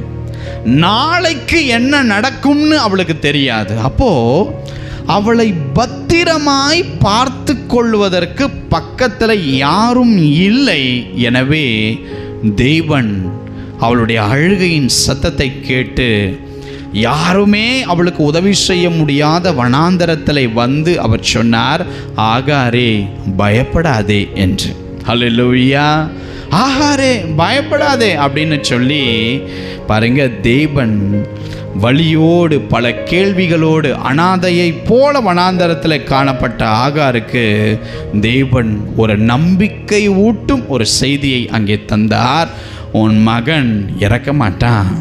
Speaker 1: நாளைக்கு என்ன நடக்கும்னு அவளுக்கு தெரியாது. அப்போது அவளை பத்திரமாய் பார்த்து கொள்வதற்கு பக்கத்தில் யாரும் இல்லை. எனவே தேவன் அவளுடைய அழுகையின் சத்தத்தை கேட்டு யாருமே அவளுக்கு உதவி செய்ய முடியாத வனாந்தரத்தில் வந்து அவர் சொன்னார், ஆகாரே பயப்படாதே என்று. ஹல்லேலூயா. ஆகாரே பயப்படாதே அப்படின்னு சொல்லி பாருங்க, தேவன் வலியோடு பல கேள்விகளோடு அனாதையை போல வனாந்தரத்தில் காணப்பட்ட ஆகாருக்கு தேவன் ஒரு நம்பிக்கை ஊட்டும் ஒரு செய்தியை அங்கே தந்தார். உன் மகன் இறக்க மாட்டான்,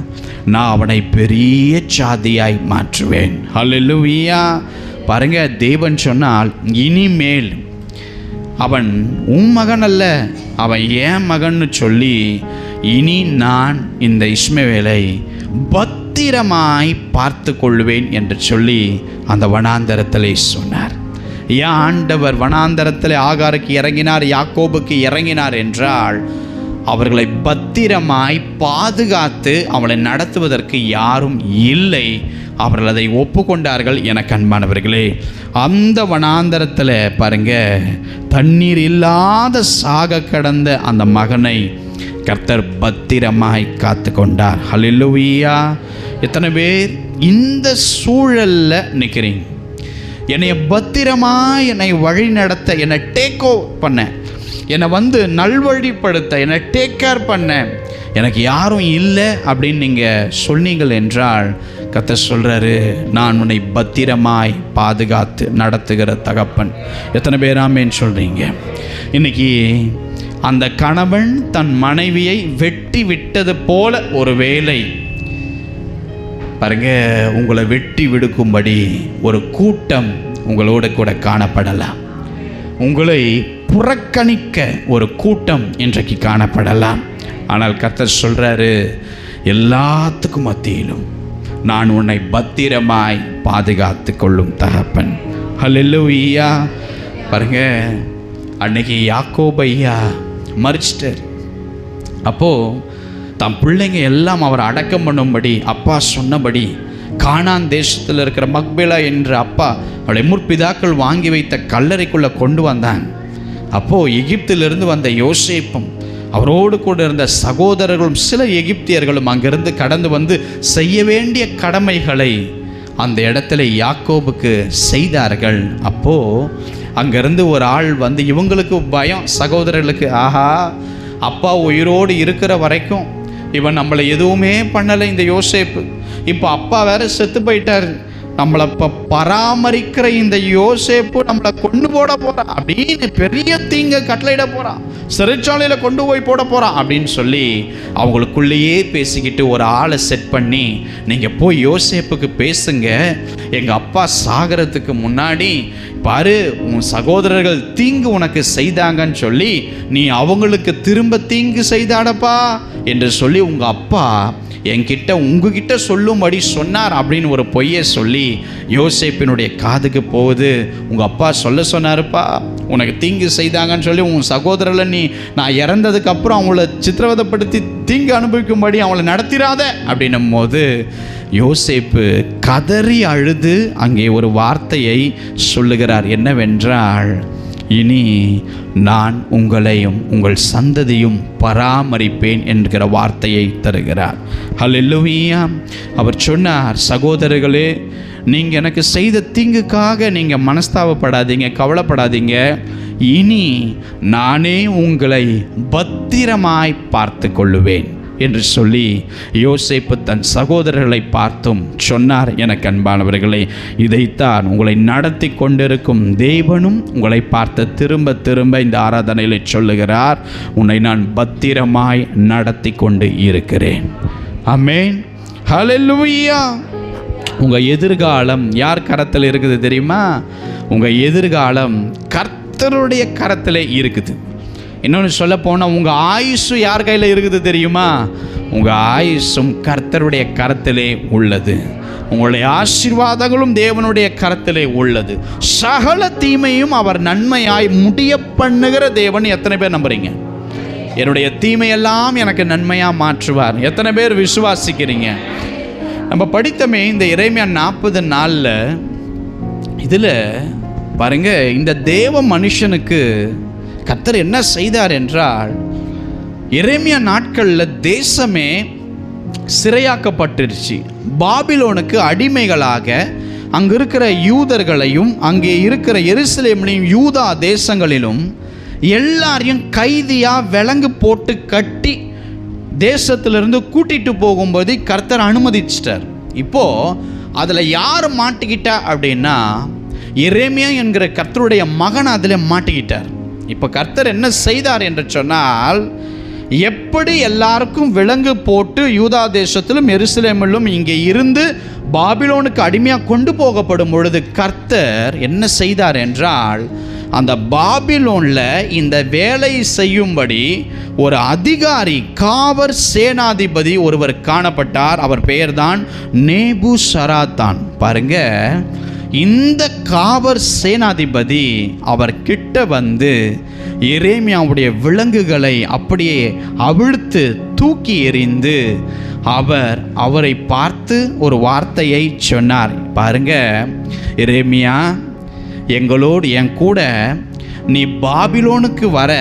Speaker 1: நான் அவனை பெரிய சாதியாய் மாற்றுவேன். ஹல்லேலூயா. பாருங்க, தேவன் சொன்னால் இனிமேல் அவன் உன் மகன் அல்ல, அவன் ஏன் மகன்னு சொல்லி இனி நான் இந்த இஸ்மவேலை பத்திரமாய் பார்த்து கொள்வேன் என்று சொல்லி அந்த வனாந்தரத்திலே சொன்னார். ஏன் ஆண்டவர் வனாந்தரத்தில் ஆகாருக்கு இறங்கினார், யாக்கோபுக்கு இறங்கினார் என்றால் அவர்களை பத்திரமாய் பாதுகாத்து அவளை நடத்துவதற்கு யாரும் இல்லை. அவர்கள் அதை ஒப்புக்கொண்டார்கள். எனக்கு அன்பானவர்களே, அந்த வனாந்தரத்தில் பாருங்க, தண்ணீர் இல்லாத சாக கடந்த அந்த மகனை கர்த்தர் பத்திரமாய் காத்து கொண்டார். ஹல்லேலூயா. எத்தனை பேர் இந்த சூழல்ல நிற்கிறீங்க? என்னை பத்திரமாய் என்னை வழி நடத்த, என்னை டேக் ஓவர் பண்ண, என்னை வந்து நல்வழிப்படுத்த, என்னை டேக் கேர் பண்ண எனக்கு யாரும் இல்லை அப்படின்னு நீங்கள் சொன்னீங்கள் என்றால் கர்த்தர் சொல்கிறாரு, நான் உன்னை பத்திரமாய் பாதுகாத்து நடத்துகிற தகப்பன். எத்தனை பேர் ஆமென் சொல்கிறீங்க? இன்னைக்கு அந்த கணவன் தன் மனைவியை வெட்டி விட்டது போல ஒரு வேளை பாருங்க, உங்களை வெட்டி விடுக்கும்படி ஒரு கூட்டம் உங்களோட கூட காணப்படலாம். உங்களை புறக்கணிக்க ஒரு கூட்டம் இன்றைக்கு காணப்படலாம். ஆனால் கர்த்தர் சொல்கிறாரு, எல்லாத்துக்கும் மத்தியிலும் நான் உன்னை பத்திரமாய் பாதுகாத்து கொள்ளும் தகப்பன். ஹல்லேலூயா. பாருங்க, அன்னைக்கு யாக்கோபு ஐயா மரிச்சிட்டார். அப்போது தம் பிள்ளைங்க எல்லாம் அவர் அடக்கம் பண்ணும்படி அப்பா சொன்னபடி கானான் தேசத்தில் இருக்கிற மக்பேலா என்ற அப்பா அவருடைய முற்பிதாக்கள் வாங்கி வைத்த கல்லறைக்குள்ளே கொண்டு வந்தாங்க. அப்போது எகிப்திலிருந்து வந்த யோசேப்பும் அவரோடு கூட இருந்த சகோதரர்களும் சில எகிப்தியர்களும் அங்கிருந்து கடந்து வந்து செய்ய வேண்டிய கடமைகளை அந்த இடத்துல யாக்கோபுக்கு செய்தார்கள். அப்போது அங்கேருந்து ஒரு ஆள் வந்து, இவங்களுக்கு பயம், சகோதரர்களுக்கு, ஆஹா அப்பா உயிரோடு இருக்கிற வரைக்கும் இவன் நம்மளை எதுவுமே பண்ணலை இந்த யோசேப்பு, இப்போ அப்பா வேற செத்து போயிட்டார், நம்மளை இப்போ பராமரிக்கிற இந்த யோசேப்பு நம்மளை கொண்டு போட போகிறான் அப்படின்னு பெரிய தீங்க கட்டளையிட போகிறான், சிறைச்சாலையில் கொண்டு போய் போட போகிறான் அப்படின்னு சொல்லி அவங்களுக்குள்ளேயே பேசிக்கிட்டு ஒரு ஆளை செட் பண்ணி, நீங்கள் போய் யோசேப்புக்கு பேசுங்க, எங்கள் அப்பா சாகிறதுக்கு முன்னாடி பாரு உன் சகோதரர்கள் தீங்கு உனக்கு செய்தாங்கன்னு சொல்லி நீ அவங்களுக்கு திரும்ப தீங்கு செய்தாடப்பா என்று சொல்லி உங்கள் அப்பா என்கிட்ட உங்ககிட்ட சொல்லும்படி சொன்னார் அப்படின்னு ஒரு பொய்யை சொல்லி யோசேப்பினுடைய காதுக்கு போகுது. உங்கள் அப்பா சொல்ல சொன்னாருப்பா, உனக்கு தீங்கு செய்தாங்கன்னு சொல்லி உன் சகோதரர்களை நான் இறந்ததுக்கப்புறம் அவங்கள சித்திரவதைப்படுத்தி தீங்கு அனுபவிக்கும்படி அவங்கள நடத்திடாத அப்படின்னும் போது யோசேப்பு கதறி அழுது அங்கே ஒரு வார்த்தையை சொல்லுகிறார். என்னவென்றால், இனி நான் உங்களையும் உங்கள் சந்ததியும் பராமரிப்பேன் என்கிற வார்த்தையை தருகிறார். ஹல்லேலூயா. அவர் சொன்னார், சகோதரர்களே, நீங்கள் எனக்கு செய்த தீங்குக்காக நீங்கள் மனஸ்தாபப்படாதீங்க, கவலைப்படாதீங்க, இனி நானே உங்களை பத்திரமாய் பார்த்து கொள்ளுவேன் என்று சொல்லி யோசேப்பு தன் சகோதரர்களை பார்த்தும் சொன்னார். எனக்கு அன்பானவர்களே, இதைத்தான் உங்களை நடத்தி கொண்டிருக்கும் தேவனும் உங்களை பார்த்து திரும்ப திரும்ப இந்த ஆராதனையில் சொல்லுகிறார், உன்னை நான் பத்திரமாய் நடத்தி கொண்டு இருக்கிறேன். ஆமென். ஹல்லேலூயா. உங்கள் எதிர்காலம் யார் கரத்தில் இருக்குது தெரியுமா? உங்கள் எதிர்காலம் கர்த்தருடைய கரத்தில் இருக்குது. இன்னொன்று சொல்ல போனால் உங்கள் ஆயுசு யார் கையில் இருக்குது தெரியுமா? உங்கள் ஆயுசும் கர்த்தருடைய கரத்திலே உள்ளது. உங்களுடைய ஆசீர்வாதங்களும் தேவனுடைய கரத்திலே உள்ளது. சகல தீமையும் அவர் நன்மையாய் முடிய பண்ணுகிற தேவன் எத்தனை பேர் நம்புறீங்க? என்னுடைய தீமையெல்லாம் எனக்கு நன்மையாக மாற்றுவார். எத்தனை பேர் விசுவாசிக்கிறீங்க? நம்ம படித்தமே இந்த எரேமியா 40 நாளில் இதில் பாருங்க, இந்த தேவ மனுஷனுக்கு கர்த்தர் என்ன செய்தார் என்றால், எரேமியா நாட்களில் தேசமே சிறையாக்கப்பட்டுருச்சு. பாபிலோனுக்கு அடிமைகளாக அங்கே இருக்கிற யூதர்களையும் அங்கே இருக்கிற எருசலேமிலும் யூதா தேசங்களிலும் எல்லாரையும் கைதியாக விலங்கு போட்டு கட்டி தேசத்திலிருந்து கூட்டிட்டு போகும்போது கர்த்தர் அனுமதிச்சிட்டார். இப்போது அதில் யார் மாட்டிக்கிட்டா அப்படின்னா, எரேமியா என்கிற கர்த்தருடைய மகன் அதில் மாட்டிக்கிட்டார். இப்போ கர்த்தர் என்ன செய்தார் என்று சொன்னால், எப்படி எல்லாருக்கும் விலங்கு போட்டு யூதா தேசத்திலும் எருசலேமிலும் இங்கே இருந்து பாபிலோனுக்கு அடிமையாக கொண்டு போகப்படும் பொழுது கர்த்தர் என்ன செய்தார் என்றால், அந்த பாபிலோனில் இந்த வேலை செய்யும்படி ஒரு அதிகாரி, காவற் சேனாதிபதி ஒருவர் காணப்பட்டார். அவர் பெயர்தான் நேபுசராத்தான். பாருங்க, இந்த காவற் சேனாதிபதி அவர் கிட்ட வந்து எரேமியாவுடைய விலங்குகளை அப்படியே அவிழ்த்து தூக்கி எறிந்து அவரை பார்த்து ஒரு வார்த்தையை சொன்னார். பாருங்க, எரேமியா, எங்களோடு என் கூட நீ பாபிலோனுக்கு வர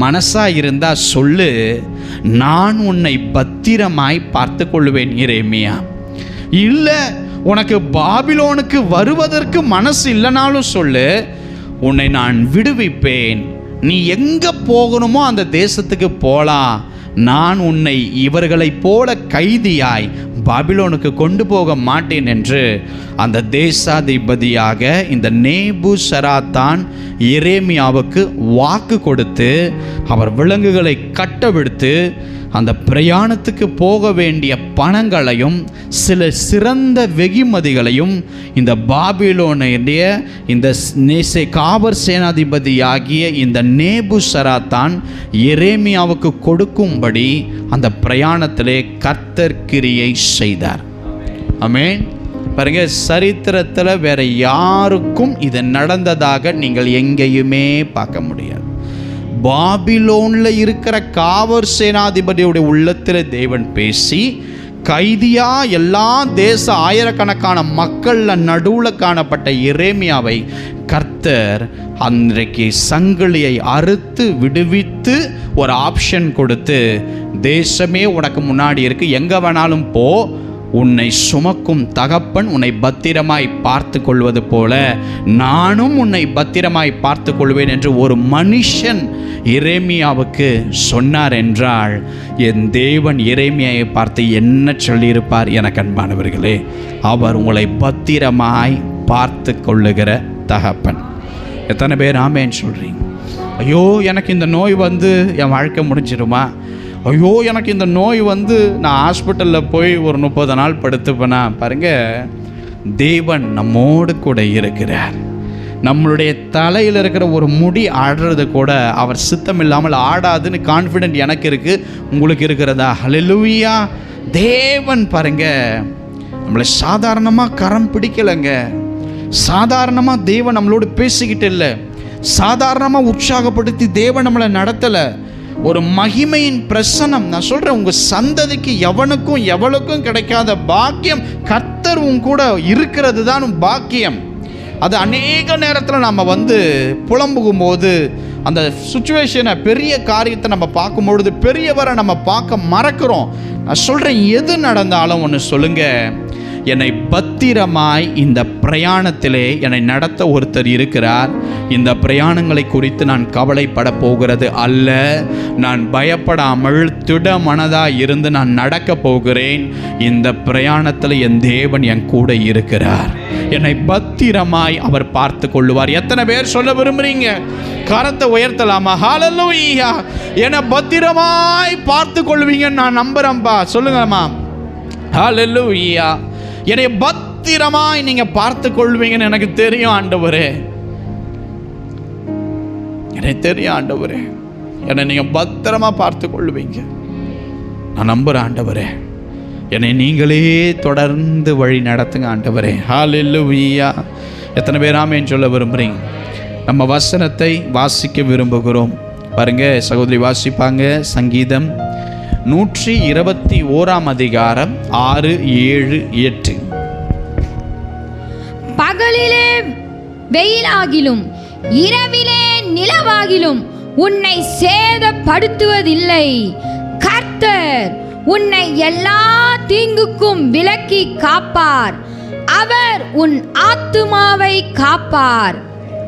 Speaker 1: மனசா இருந்தா சொல்லு, நான் உன்னை பத்திரமாய் பார்த்து கொள்வேன் எரேமியா. இல்லை, உனக்கு பாபிலோனுக்கு வருவதற்கு மனசு இல்லைனாலும் சொல்லு, உன்னை நான் விடுவிப்பேன். நீ எங்கே போகணுமோ அந்த தேசத்துக்கு போகலாம். நான் உன்னை இவர்களைப் போல கைதியாய் பாபிலோனுக்கு கொண்டு போக மாட்டேன் என்று அந்த தேசாதிபதியாக இந்த நேபுசராத்தான் எரேமியாவுக்கு வாக்கு கொடுத்து அவர் விலங்குகளை கட்டவிழ்த்து அந்த பிரயாணத்துக்கு போக வேண்டிய பணங்களையும் சில சிறந்த வெகுமதிகளையும் இந்த பாபிலோனுடைய இந்த காவற் சேனாதிபதியாகிய இந்த நேபுசராத்தான் எரேமியாவுக்கு கொடுக்கும்படி அந்த பிரயாணத்திலே கர்த்தர் கிரியை செய்தார். ஆமென். பாருங்க, சரித்திரத்தில் வேற யாருக்கும் இது நடந்ததாக நீங்கள் எங்கேயுமே பார்க்க முடியாது. பாபிலோனில் இருக்கிற காவற் சேனாதிபதியுடைய உள்ளத்தில் தேவன் பேசி கைதியா எல்லா தேச ஆயிரக்கணக்கான மக்கள்ல நடுவில் காணப்பட்ட எரேமியாவை கர்த்தர் அன்றைக்கு சங்கிலியை அறுத்து விடுவித்து ஒரு ஆப்ஷன் கொடுத்து, தேசமே உனக்கு முன்னாடி இருக்கு, எங்க வேணாலும் போ, உன்னை சுமக்கும் தகப்பன் உன்னை பத்திரமாய் பார்த்து கொள்வது போல நானும் உன்னை பத்திரமாய் பார்த்து கொள்வேன் என்று ஒரு மனுஷன் எரேமியாவுக்கு சொன்னார் என்றால், என் தேவன் எரேமியாவை பார்த்து என்ன சொல்லியிருப்பார்? எனக்கு அன்பானவர்களே, அவர் உங்களை பத்திரமாய் பார்த்து கொள்ளுகிற தகப்பன். எத்தனை பேர் ஆமேன்னு சொல்றீங்க? ஐயோ எனக்கு இந்த நோய் வந்து என் வாழ்க்கை முடிஞ்சிருமா? ஐயோ எனக்கு இந்த நோய் வந்து நான் ஹாஸ்பிட்டலில் போய் ஒரு 30 நாள் படுத்துப்பேனா? பாருங்க, தேவன் நம்மோடு கூட இருக்கிறார். நம்மளுடைய தலையில் இருக்கிற ஒரு முடி ஆடுறது கூட அவர் சித்தம் இல்லாமல் ஆடாதுன்னு கான்ஃபிடென்ட் எனக்கு இருக்குது, உங்களுக்கு இருக்கிறதா? ஹல்லேலூயா. தேவன் பாருங்க நம்மளை சாதாரணமாக கரம் பிடிக்கலைங்க. சாதாரணமாக தேவன் நம்மளோடு பேசிக்கிட்டு இல்லை, சாதாரணமாக உற்சாகப்படுத்தி தேவன் நம்மளை நடத்தலை. ஒரு மகிமையின் பிரசனம். நான் சொல்கிறேன், உங்கள் சந்ததிக்கு எவனுக்கும் எவளுக்கும் கிடைக்காத பாக்கியம் கர்த்தர் உன் கூட இருக்கிறது தான் பாக்கியம். அது அநேக நேரத்தில் நம்ம வந்து புலம்புகும் போது, அந்த சுச்சுவேஷனை, பெரிய காரியத்தை நம்ம பார்க்கும்பொழுது பெரியவரை நம்ம பார்க்க மறக்கிறோம். நான் சொல்கிறேன், எது நடந்தாலும் ஒன்று சொல்லுங்கள், என்னை பத்திரமாய் இந்த பிரயாணத்திலே என்னை நடத்த ஒருத்தர் இருக்கிறார். இந்த பிரயாணங்களை குறித்து நான் கவலைப்பட போகிறது அல்ல. நான் பயப்படாமல் திடமனதாக இருந்து நான் நடக்க போகிறேன். இந்த பிரயாணத்தில் என் தேவன் என் கூட இருக்கிறார். என்னை பத்திரமாய் அவர் பார்த்து கொள்ளுவார். எத்தனை பேர் சொல்ல விரும்புறீங்க? கரத்தை உயர்த்தலாமா? ஹல்லேலூயா. என்னை பத்திரமாய் பார்த்து கொள்வீங்கன்னு நான் நம்புறேன்ப்பா. சொல்லுங்கம்மா. ஹல்லேலூயா. என்னை பத்திரமாய் நீங்க பார்த்து கொள்வீங்கன்னு எனக்கு தெரியும் ஆண்டவரே. எனக்கு தெரியும் ஆண்டவரே, என்னை நீங்க பத்திரமா பார்த்து கொள்வீங்க. நான் நம்புறேன் ஆண்டவரே. என்னை நீங்களே தொடர்ந்து வழி நடத்துங்க ஆண்டவரே. ஹல்லேலூயா. எத்தனை பேர் ஆமென் சொல்ல விரும்புறீங்க? நம்ம வசனத்தை வாசிக்க விரும்புகிறோம். பாருங்க, சகோதரி வாசிப்பாங்க. சங்கீதம் 121 அதிகாரம் 6, 7, 8.
Speaker 2: பகலிலே வெயிலாகிலும் இரவிலே நிலவாகிலும் உன்னை சேதப்படுத்துவதில்லை. கர்த்தர் உன்னை எல்லா தீங்குக்கும் விலக்கி காப்பார். அவர் உன் ஆத்துமாவை காப்பார்.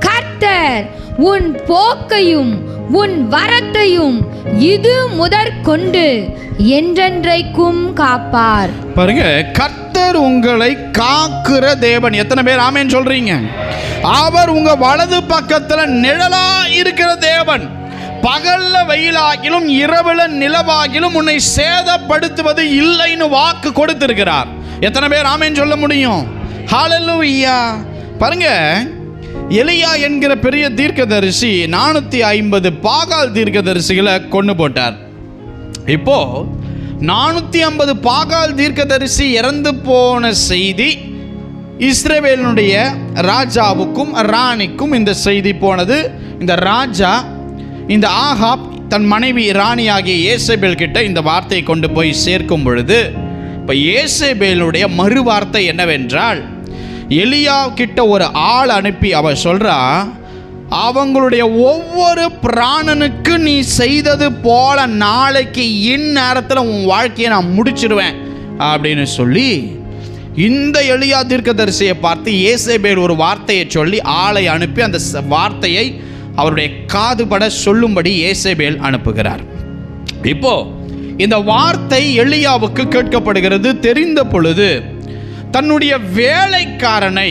Speaker 2: கர்த்தர் உன் போக்கையும் உன் வரத்தையும் இது முதற்கொண்டு என்றென்றைக்கும் காப்பார்.
Speaker 1: பாருங்க, கர்த்தர் உங்களை காக்கிற தேவன். எத்தனை பேர் ஆமென் சொல்றீங்க? அவர் உங்க வலது பக்கத்துல நிழலா இருக்கிற தேவன். பகல்ல வெயிலாகிலும் இரவுல நிலவாகிலும் உன்னை சேதப்படுத்துவது இல்லைன்னு வாக்கு கொடுத்திருக்கிறார். எத்தனை பேர் ஆமென் சொல்ல முடியும்? ஹல்லேலூயா. பாருங்க, எலியா என்கிற பெரிய தீர்க்கதரிசி 450 பாகால் தீர்க்கதரிசிகளை கொண்டு போட்டார். இப்போ 450 பாகால் தீர்க்கதரிசி இறந்து போன செய்தி இஸ்ரவேலுடைய ராஜாவுக்கும் ராணிக்கும் இந்த செய்தி போனது. இந்த ராஜா, இந்த ஆகாப் தன் மனைவி ராணியாகிய ஏசபேல் கிட்ட இந்த வார்த்தையை கொண்டு போய் சேர்க்கும் பொழுது, இப்போ ஏசபேலுடைய மறு வார்த்தை என்னவென்றால், எலியா கிட்ட ஒரு ஆள் அனுப்பி அவ சொல்றா, அவங்களுடைய ஒவ்வொரு பிராணனுக்கு நீ செய்தது போல நாளைக்கு இந்நேரத்தில் உன் வாழ்க்கையை நான் முடிச்சிடுவேன் அப்படின்னு சொல்லி, இந்த எலியா தீர்க்கதரிசியை பார்த்து ஏசபேல் ஒரு வார்த்தையை சொல்லி ஆளை அனுப்பி அந்த வார்த்தையை அவருடைய காதுபட சொல்லும்படி ஏசபேல் அனுப்புகிறார். இப்போ இந்த வார்த்தை எலியாவுக்கு கேட்கப்படுகிறது. தெரிந்த பொழுது தன்னுடைய வேலைக்காரனை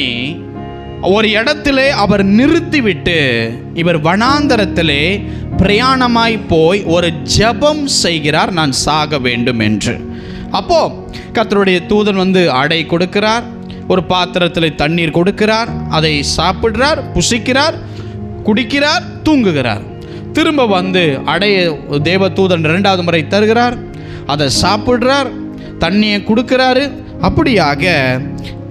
Speaker 1: ஒரு இடத்திலே அவர் நிறுத்திவிட்டு இவர் வனாந்தரத்திலே பிரயாணமாய் போய் ஒரு ஜெபம் செய்கிறார், நான் சாக வேண்டும் என்று. அப்போ கர்த்தருடைய தூதன் வந்து அடை கொடுக்கிறார், ஒரு பாத்திரத்தில் தண்ணீர் கொடுக்கிறார், அதை சாப்பிடுறார், புசிக்கிறார், குடிக்கிறார், தூங்குகிறார். திரும்ப வந்து அடைய தேவதூதன் 2வது முறை தருகிறார், அதை சாப்பிடுறார், தண்ணியை கொடுக்கிறாரு. அப்படியாக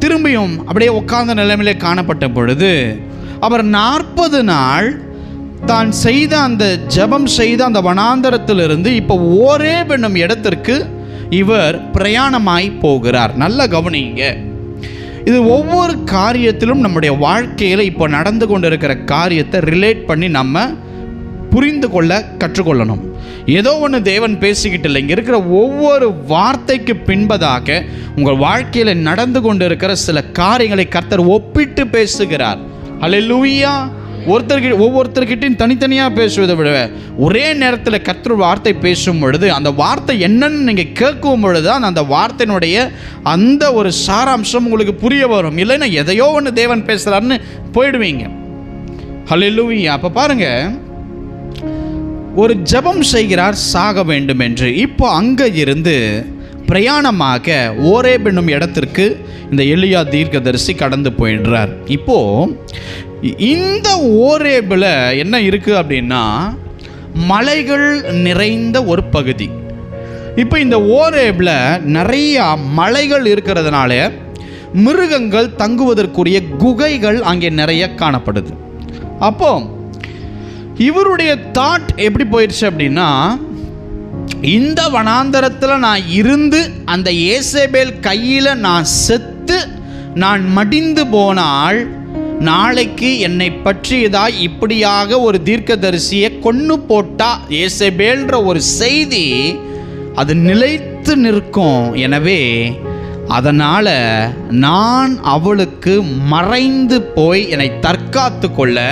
Speaker 1: திரும்பியும் அப்படியே உட்கார்ந்த நிலைமையிலே காணப்பட்ட பொழுது அவர் 40 நாள் தான் செய்த அந்த ஜெபம் செய்த அந்த வனாந்தரத்திலிருந்து இப்போ ஓரேப் என்னும் இடத்திற்கு இவர் பிரயாணமாய் போகிறார். நல்ல கவனிங்க, இது ஒவ்வொரு காரியத்திலும் நம்முடைய வாழ்க்கையில் இப்போ நடந்து கொண்டு இருக்கிற காரியத்தை ரிலேட் பண்ணி நம்ம புரிந்து கொள்ள கற்றுக்கொள்ளணும். ஏதோ ஒன்று தேவன் பேசிக்கிட்டு இல்லை, இங்கே இருக்கிற ஒவ்வொரு வார்த்தைக்கு பின்பதாக உங்கள் வாழ்க்கையில் நடந்து கொண்டு இருக்கிற சில காரியங்களை கர்த்தர் ஒப்பிட்டு பேசுகிறார். அல்லேலூயா. ஒவ்வொருத்தர்கிட்டையும் தனித்தனியாக பேசுவதை விட ஒரே நேரத்தில் கர்த்தர் வார்த்தை பேசும் பொழுது அந்த வார்த்தை என்னன்னு நீங்கள் கேட்கும் பொழுது தான் அந்த வார்த்தையினுடைய அந்த ஒரு சாராம்சம் உங்களுக்கு புரிய வரும். இல்லைன்னா எதையோ ஒன்று தேவன் பேசுகிறாருன்னு போயிடுவீங்க. அல்லேலூயா. அப்போ பாருங்க, ஒரு ஜெபம் செய்கிறார் சாக வேண்டும் என்று. இப்போ அங்கே இருந்து பிரயாணமாக ஓரேப் என்னும் இடத்திற்கு இந்த எலியா தீர்க்கதரிசி கடந்து போயிடுறார். இப்போ இந்த ஓரேபில் என்ன இருக்குது அப்படின்னா மலைகள் நிறைந்த ஒரு பகுதி. இப்போ இந்த ஓரேபில் நிறைய மலைகள் இருக்கிறதுனால மிருகங்கள் தங்குவதற்குரிய குகைகள் அங்கே நிறைய காணப்படுது. அப்போ இவருடைய தாட் எப்படி போயிடுச்சு அப்படின்னா, இந்த வனாந்தரத்தில் நான் இருந்து அந்த ஏசேபேல் கையில் நான் செத்து நான் மடிந்து போனால் நாளைக்கு என்னை பற்றியதாய் இப்படியாக ஒரு தீர்க்கதரிசியை கொன்று போட்டா ஏசேபேல்ன்ற ஒரு செய்தி அது நிலைத்து நிற்கும். எனவே அதனால் நான் அவளுக்கு மறைந்து போய் என்னை தற்காத்து கொள்ள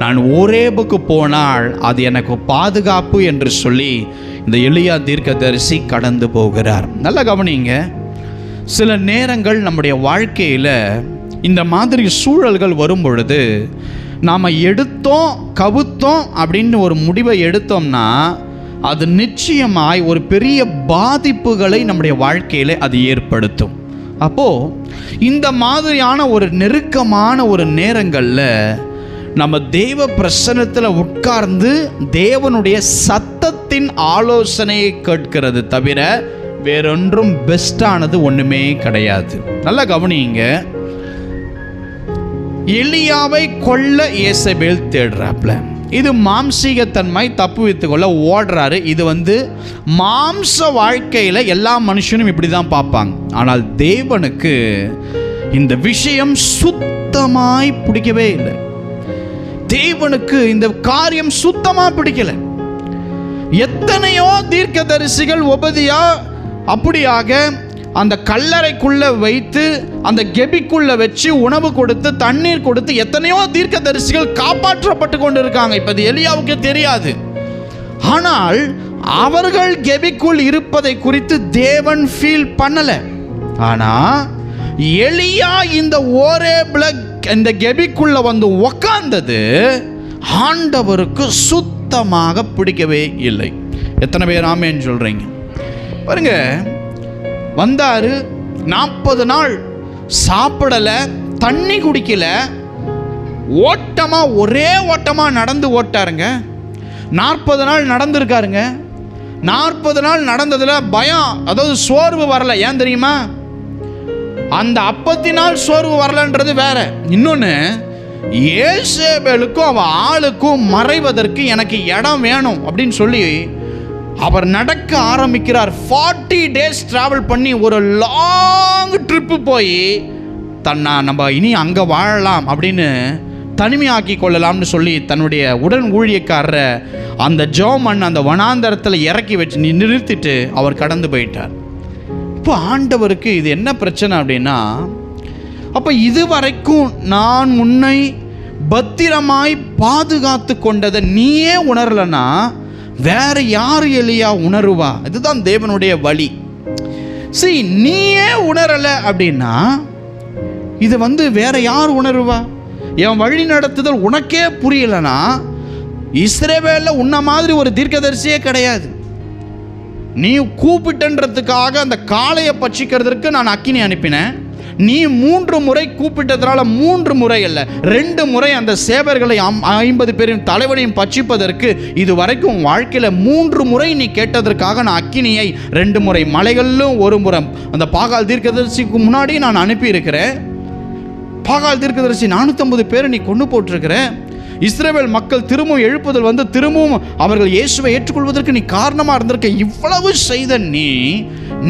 Speaker 1: நான் ஓரேபுக்கு போனால் அது எனக்கு பாதுகாப்பு என்று சொல்லி இந்த எலியா தீர்க்கதரிசி கடந்து போகிறார். நல்ல கவனிங்க, சில நேரங்கள் நம்முடைய வாழ்க்கையில் இந்த மாதிரி சூழல்கள் வரும் பொழுது நாம் எடுத்தோம் கவுத்தோம் அப்படின்னு ஒரு முடிவை எடுத்தோம்னா அது நிச்சயமாய் ஒரு பெரிய பாதிப்புகளை நம்முடைய வாழ்க்கையில் அது ஏற்படுத்தும். அப்போது இந்த மாதிரியான ஒரு நெருக்கமான ஒரு நேரங்களில் நம்ம தேவ பிரசன்னத்தில் உட்கார்ந்து தேவனுடைய சத்தத்தின் ஆலோசனையை கேட்கிறது தவிர வேறொன்றும் பெஸ்டானது ஒன்றுமே கிடையாது. நல்லா கவனிங்க, எலியாவை கொல்ல ஏசபேல் தேடுறாப்ல. இது மாம்சீகத்தன்மை தப்பு வைத்து கொள்ள ஓடுறாரு. இது மாம்ச வாழ்க்கையில் எல்லா மனுஷனும் இப்படி தான் பார்ப்பாங்க. ஆனால் தேவனுக்கு இந்த விஷயம் சுத்தமாய் பிடிக்கவே இல்லை. தேவனுக்கு இந்த காரியம் சுத்தமா பிடிக்கல. எத்தனையோ தீர்க்கதரிசிகள் ஒபதியா அப்படியாக அந்த கல்லறைக்குள்ள வைத்து அந்த கெபிக்குள்ள வச்சு உணவு கொடுத்து தண்ணீர் கொடுத்து எத்தனையோ தீர்க்கதரிசிகள் காப்பாற்றப்பட்டு கொண்டு இருக்காங்க. இப்ப எலியாவுக்கு தெரியாது. ஆனால் அவர்கள் கெபிக்குள் இருப்பதை குறித்து தேவன் ஃபீல் பண்ணல. ஆனா எலியா இந்த ஓரேப்ல இந்த கெபிக்குள்ள உக்காந்தது ஆண்டவருக்கு சுத்தமாக பிடிக்கவே இல்லை. எத்தனை பேர் ஆமேன்னு சொல்றீங்க? பாருங்க, வந்தாரு, 40 நாள் சாப்பிடல, தண்ணி குடிக்கல, ஓட்டமா ஒரே ஓட்டமா நடந்து ஓட்டாருங்க. 40 நாள் நடந்திருக்காருங்க. 40 நாள் நடந்ததுல பயம், அதாவது சோர்வு வரல. ஏன் தெரியுமா? அந்த 50 நாள் சோர்வு வரலன்றது வேற. இன்னொன்று, ஏசேபேலுக்கும் அவ ஆளுக்கும் மறைவதற்கு எனக்கு இடம் வேணும் அப்படின்னு சொல்லி அவர் நடக்க ஆரம்பிக்கிறார். 40 days டிராவல் பண்ணி ஒரு லாங் ட்ரிப்பு போய் நம்ம இனி அங்கே வாழலாம் அப்படின்னு தனிமையாக்கி கொள்ளலாம்னு சொல்லி தன்னுடைய உடன் ஊழியக்காரரை அந்த ஜோமன் அந்த வனாந்தரத்தில் இறக்கி வச்சு நிறுத்திட்டு அவர் கடந்து போயிட்டார். இப்போ ஆண்டவருக்கு இது என்ன பிரச்சனை அப்படின்னா, அப்போ இதுவரைக்கும் நான் உன்னை பத்திரமாய் பாதுகாத்து கொண்டதை நீயே உணரலன்னா வேற யார் எலியா உணருவா? இதுதான் தேவனுடைய வழி. சரி, நீயே உணரல அப்படின்னா இது வேற யார் உணருவா? என் வழி நடத்துதல் உனக்கே புரியலனா இஸ்ரவேலில் உன்ன மாதிரி ஒரு தீர்க்கதரிசியே கிடையாது. நீ கூப்பிட்டன்றதுக்காக அந்த காளையை பட்சிக்கிறதுக்கு நான் அக்கினி அனுப்பினேன். நீ 3 முறை கூப்பிட்டதுனால 3 முறை அல்ல 2 முறை அந்த சேவர்களை 50 பேரின் தலைவனையும் பட்சிப்பதற்கு இது வரைக்கும் வாழ்க்கையில் 3 முறை நீ கேட்டதற்காக நான் அக்கினியை 2 முறை மலைகளிலும் 1 முறை அந்த பாகால் தீர்க்கதரிசிக்கு முன்னாடி நான் அனுப்பி இருக்கிறேன். பாகால் தீர்க்கதரிசி 450 பேரை நீ கொண்டு போட்டிருக்கிற. இஸ்ரவேல் மக்கள் திரும்பவும் எழுப்புதல் திரும்பவும் அவர்கள் இயேசுவை ஏற்றுக்கொள்வதற்கு நீ காரணமாக இருந்திருக்க. இவ்வளவு செய்த நீ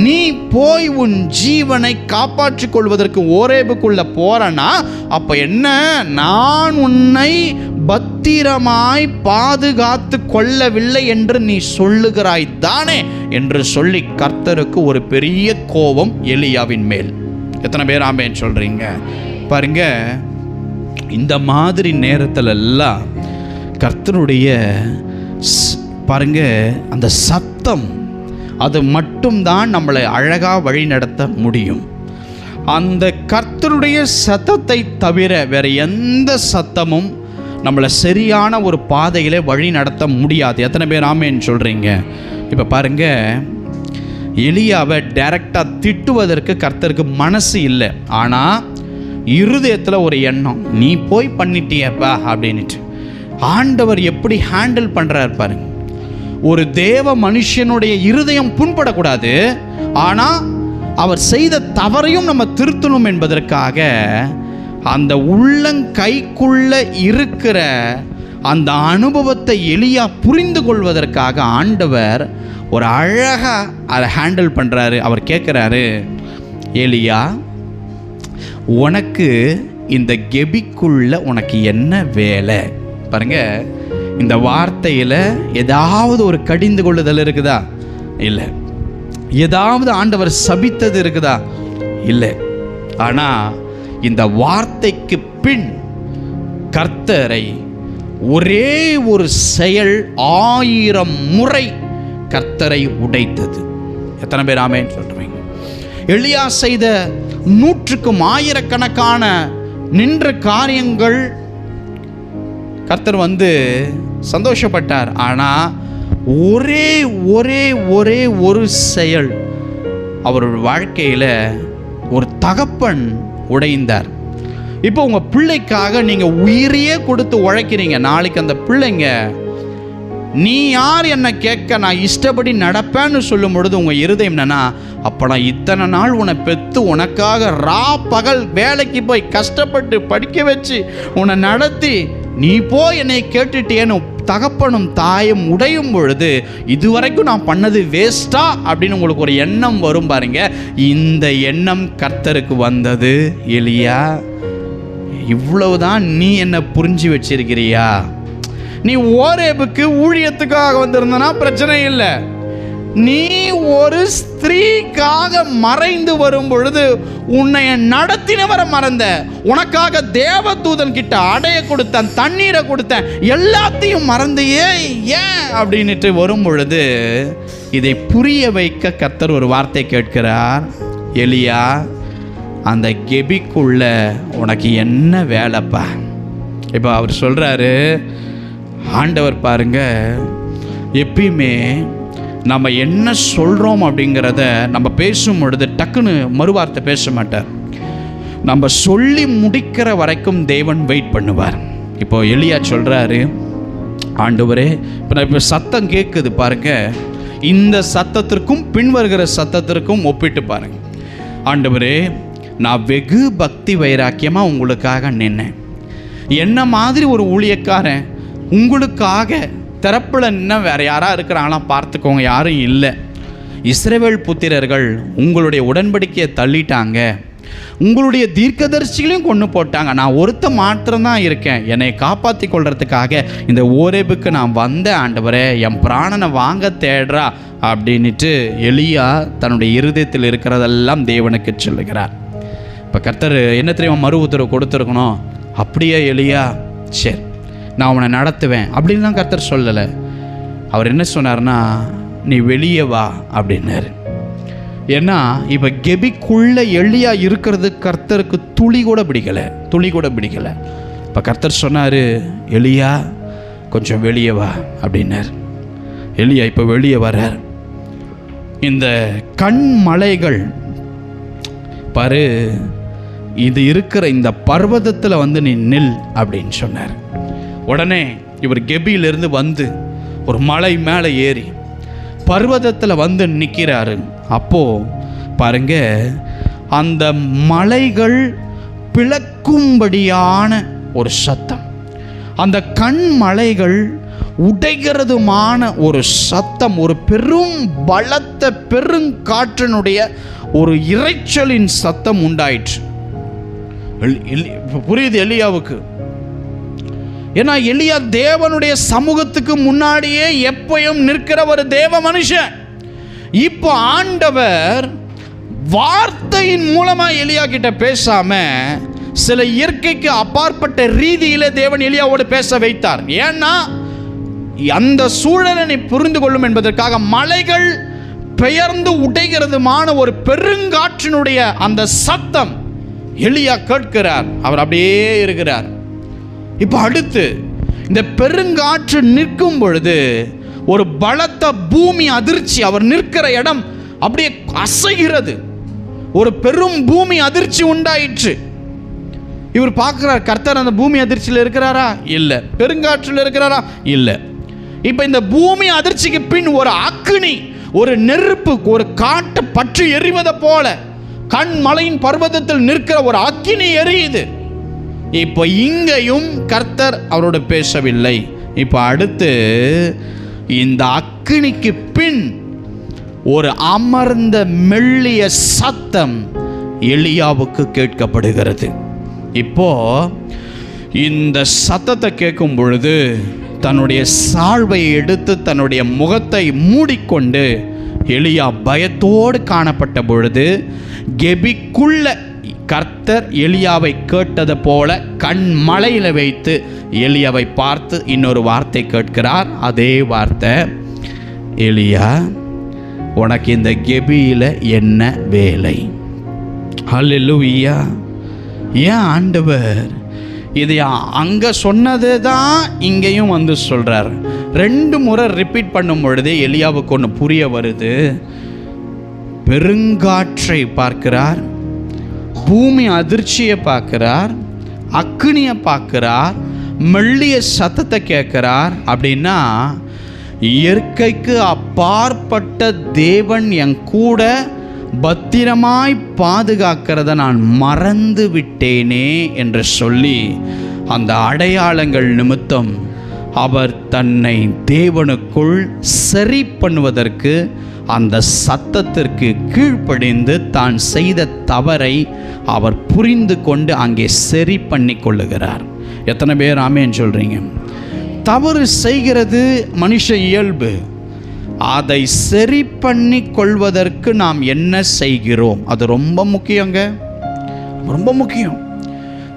Speaker 1: நீ போய் உன் ஜீவனை காப்பாற்றிக் கொள்வதற்கு ஓரேபுக்குள்ள போறனா, அப்ப என்ன, நான் உன்னை பத்திரமாய் பாதுகாத்து கொள்ளவில்லை என்று நீ சொல்லுகிறாய் தானே என்று சொல்லி கர்த்தருக்கு ஒரு பெரிய கோபம் எலியாவின் மேல். எத்தனை பேர் ஆமென் சொல்றீங்க? பாருங்க, இந்த மாதிரி நேரத்துல எல்லாம் கர்த்தருடைய பாருங்க அந்த சத்தம், அது மட்டும்தான் நம்மளை அழகாக வழி நடத்த முடியும். அந்த கர்த்தருடைய சத்தத்தை தவிர வேற எந்த சத்தமும் நம்மளை சரியான ஒரு பாதையிலே வழி நடத்த முடியாது. எத்தனை பேர் ஆமேன்னு சொல்கிறீங்க? இப்போ பாருங்க, எலியாவை டைரக்டாக திட்டுவதற்கு கர்த்தருக்கு மனசு இல்லை. ஆனால் இருதயத்தில் ஒரு எண்ணம், நீ போய் பண்ணிட்டியப்பா அப்படின்ட்டு. ஆண்டவர் எப்படி ஹேண்டில் பண்ணுறார் பாருங்க. ஒரு தேவ மனுஷனுடைய இருதயம் புண்படக்கூடாது, ஆனால் அவர் செய்த தவறையும் நம்ம திருத்தணும் என்பதற்காக அந்த உள்ளங்கைக்குள்ள இருக்கிற அந்த அனுபவத்தை எலியா புரிந்து கொள்வதற்காக ஆண்டவர் ஒரு அழகாக அதை ஹேண்டில் பண்ணுறாரு. அவர் கேட்குறாரு, எலியா, உனக்கு இந்த கெபிக்குள்ள உனக்கு என்ன வேலை? பாருங்க, இந்த வார்த்தையில் ஏதாவது ஒரு கடிந்து கொள்ளுதல் இருக்குதா? இல்லை. ஏதாவது ஆண்டவர் சபித்தது இருக்குதா? இல்லை. ஆனால் இந்த வார்த்தைக்கு பின் கர்த்தரை ஒரே ஒரு செயல் 1000 முறை கர்த்தரை உடைத்தது. எத்தனை பேர் ஆமென் சொல்றீங்க? எலியா செய்த 100க்கும் ஆயிரக்கணக்கான நின்ற காரியங்கள் கர்த்தர் சந்தோஷப்பட்டார். ஆனால் ஒரே ஒரே ஒரே ஒரு செயல் அவரோட வாழ்க்கையில் ஒரு தகப்பன் உடைந்தார். இப்போ உங்கள் பிள்ளைக்காக நீங்கள் உயிரையே கொடுத்து உழைக்கிறீங்க. நாளைக்கு அந்த பிள்ளைங்க, நீ யார் என்ன கேட்க, நான் இஷ்டப்படி நடப்பேன்னு சொல்லும் பொழுது உங்கள் இருதயம் என்னன்னா, அப்போ நான் இத்தனை நாள் உன்னை பெற்று உனக்காக பகல் வேலைக்கு போய் கஷ்டப்பட்டு படிக்க வச்சு உன்னை நடத்தி நீ போய் என்னை கேட்டுட்டேன்னு தகப்பனும் தாயும் உடையும் பொழுது இதுவரைக்கும் நான் பண்ணது வேஸ்டா அப்படின்னு உங்களுக்கு ஒரு எண்ணம் வரும் பாருங்க. இந்த எண்ணம் கர்த்தருக்கு வந்தது. எலியா, இவ்வளவுதான் நீ என்ன புரிஞ்சு வச்சிருக்கிறியா? நீ ஓரேபுக்கு ஊழியத்துக்காக வந்திருந்தனா பிரச்சனை இல்லை. நீ ஒரு ஸ்திரீக்காக மறைந்து வரும் பொழுது உன்னை நடத்தினவரை மறந்த, உனக்காக தேவதூதன் கிட்ட அடைய கொடுத்தேன், தண்ணீரை கொடுத்தேன், எல்லாத்தையும் மறந்து ஏன் அப்படின்ட்டு வரும் பொழுது இதை புரிய வைக்க கர்த்தர் ஒரு வார்த்தை கேட்கிறார். எலியா, அந்த கெபிக்குள்ள உனக்கு என்ன வேலைப்பா? இப்போ அவர் சொல்றாரு, ஆண்டவர் பாருங்க, எப்பயுமே நம்ம என்ன சொல்கிறோம் அப்படிங்கிறத நம்ம பேசும் பொழுது டக்குன்னு மறுவார்த்தை பேச மாட்டார். நம்ம சொல்லி முடிக்கிற வரைக்கும் தேவன் வெயிட் பண்ணுவார். இப்போ எலியா சொல்கிறாரு, ஆண்டவரே, இப்போ சத்தம் கேட்குது பாருங்க, இந்த சத்தத்திற்கும் பின்வருகிற சத்தத்திற்கும் ஒப்பிட்டு பாருங்க. ஆண்டவரே, நான் வெகு பக்தி வைராக்கியமாக உங்களுக்காக நின்னேன். என்ன மாதிரி ஒரு ஊழியக்காரன் உங்களுக்காக திறப்பில் இன்னும் வேறு யாராக இருக்கிறாங்களாம் பார்த்துக்கோங்க, யாரும் இல்லை. இஸ்ரவேல் புத்திரர்கள் உங்களுடைய உடன்படிக்கையை தள்ளிட்டாங்க, உங்களுடைய தீர்க்கதரிசிகளையும் கொண்டு போட்டாங்க. நான் ஒருத்த மாத்திரம்தான் இருக்கேன். என்னை காப்பாற்றி கொள்றதுக்காக இந்த ஓரேபுக்கு நான் வந்தேன். ஆண்டவரே, என் பிராணனை வாங்க தேடுறா அப்படின்ட்டு எலியா தன்னுடைய இருதயத்தில் இருக்கிறதெல்லாம் தேவனுக்கு சொல்லுகிறார். இப்போ கர்த்தர் என்ன தெரியுமா மறு உத்தரவு கொடுத்துருக்கணும்? அப்படியே எலியா, சரி நான் அவனை நடத்துவேன் அப்படின்லாம் கர்த்தர் சொல்லலை. அவர் என்ன சொன்னார்னா, நீ வெளியே வா அப்படின்னாரு. ஏன்னா இப்போ கெபிக்குள்ள எலியா இருக்கிறது கர்த்தருக்கு துளி கூட பிடிக்கலை. இப்போ கர்த்தர் சொன்னார், எலியா கொஞ்சம் வெளியே வா அப்படின்னார். எலியா இப்போ வெளியே வர்றார். இந்த கண்மலைகள் பாரு, இது இருக்கிற இந்த பர்வதத்தில் நீ நில் அப்படின்னு சொன்னார். உடனே இவர் கெபியிலிருந்து ஒரு மலை மேலே ஏறி பர்வதத்தில் நிற்கிறாரு. அப்போ பாருங்க, அந்த மலைகள் பிளக்கும்படியான ஒரு சத்தம், அந்த கண் மலைகள் உடைகிறதுமான ஒரு சத்தம், ஒரு பெரும் பலத்த பெருங்காற்றினுடைய ஒரு இரைச்சலின் சத்தம் உண்டாயிற்று. புரியுது எலியாவுக்கு. ஏன்னா எலியா தேவனுடைய சமூகத்துக்கு முன்னாடியே எப்பயும் நிற்கிற ஒரு தேவ மனுஷன். இப்போ ஆண்டவர் வார்த்தையின் மூலமா எலியா கிட்ட பேசாம சில இயற்கைக்கு அப்பாற்பட்ட ரீதியில தேவன் எலியாவோடு பேச வைத்தார். ஏன்னா அந்த சூழலை நீ புரிந்து கொள்ளும் என்பதற்காக மலைகள் பெயர்ந்து உடைகிறதுமான ஒரு பெருங்காற்றினுடைய அந்த சத்தம் எலியா கேட்கிறார். அவர் அப்படியே இருக்கிறார். இப்போ அடுத்து இந்த பெருங்காற்று நிற்கும் பொழுது ஒரு பலத்த பூமி அதிர்ச்சி, அவர் நிற்கிற இடம் அப்படியே அசைகிறது. ஒரு பெரும் பூமி அதிர்ச்சி உண்டாயிற்று. இவர் பார்க்கிறார், கர்த்தர் அந்த பூமி அதிர்ச்சியில் இருக்கிறாரா? இல்லை. பெருங்காற்றில் இருக்கிறாரா? இல்லை. இப்போ இந்த பூமி அதிர்ச்சிக்கு பின் ஒரு அக்கினி, ஒரு நெருப்பு, ஒரு காட்டு பற்றி எரிவதை போல கண்மலையின் பர்வதத்தில் நிற்கிற ஒரு அக்கினி எரியுது. இப்போ இங்கேயும் கர்த்தர் அவரோடு பேசவில்லை. இப்போ அடுத்து இந்த அக்கினிக்கு பின் ஒரு அமர்ந்த மெல்லிய சத்தம் எலியாவுக்கு கேட்கப்படுகிறது. இப்போ இந்த சத்தத்தை கேட்கும் பொழுது தன்னுடைய சால்வை எடுத்து தன்னுடைய முகத்தை மூடிக்கொண்டு எலியா பயத்தோடு காணப்பட்ட பொழுது கெபிக்குள்ள கர்த்தர் எலியாவை கேட்டது போல கண்மலையில் வைத்து எலியாவை பார்த்து இன்னொரு வார்த்தை கேட்கிறார். அதே வார்த்தை, எலியா உனக்கு இந்த கெபியில் என்ன வேலை? ஹல்லேலூயா. ஏன் ஆண்டவர் இதை அங்கே சொன்னது தான் இங்கேயும் வந்து சொல்கிறார். 2 முறை ரிப்பீட் பண்ணும் பொழுது எலியாவுக்கு ஒன்று புரிய வருது. பெருங்காற்றை பார்க்கிறார், பூமி அதிர்ச்சியை பார்க்கிறார், அக்கினியை பார்க்கிறார், மெல்லிய சத்தத்தை கேட்கிறார். அப்படின்னா இயற்கைக்கு அப்பாற்பட்ட தேவன் என் கூட பத்திரமாய் பாதுகாக்கிறத நான் மறந்து விட்டேனே என்று சொல்லி அந்த அடையாளங்கள் நிமித்தம் அவர் தன்னை தேவனுக்குள் சரி பண்ணுவதற்கு அந்த சத்தத்திற்கு கீழ்ப்படிந்து தான் செய்த தவறை அவர் புரிந்து கொண்டு அங்கே சரி பண்ணி கொள்ளுகிறார். எத்தனை பேர் ஆமேன்னு சொல்றீங்க? தவறு செய்கிறது மனுஷ இயல்பு. அதை சரி பண்ணி கொள்வதற்கு நாம் என்ன செய்கிறோம், அது ரொம்ப முக்கியங்க, ரொம்ப முக்கியம்.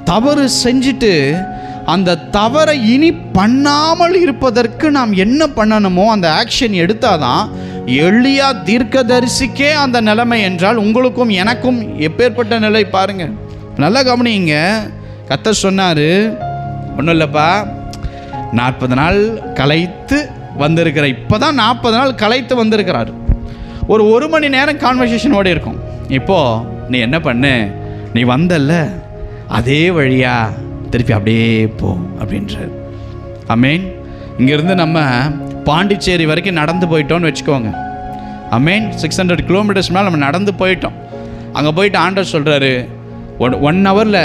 Speaker 1: தவறு செஞ்சுட்டு அந்த தவறை இனி பண்ணாமல் இருப்பதற்கு நாம் என்ன பண்ணணுமோ அந்த ஆக்ஷன் எடுத்தாதான். எலியா தீர்க்கதரிசிக்கே அந்த நிலைமை என்றால் உங்களுக்கும் எனக்கும் எப்பேற்பட்ட நிலை பாருங்க. நல்லா கவனிங்க. கர்த்தர் சொன்னார், ஒன்றும் இல்லைப்பா, 40 நாள் களைத்து வந்திருக்கிற, இப்போ தான் 40 நாள் களைத்து வந்திருக்கிறார். ஒரு 1 மணி நேரம் கான்வர்சேஷனோடு இருக்கும். இப்போது நீ என்ன பண்ணு, நீ வந்தல்ல அதே வழியா திருப்பி அப்படியே போ அப்படின்றார். ஆமேன். இங்கேருந்து நம்ம பாண்டிச்சேரி வரைக்கும் நடந்து போயிட்டோம்னு வச்சுக்கோங்க. ஆமேன். 600 கிலோமீட்டர்ஸ் மேலே நம்ம நடந்து போயிட்டோம். அங்கே போயிட்டு ஆண்டவர் சொல்கிறாரு, 1 ஹவரில்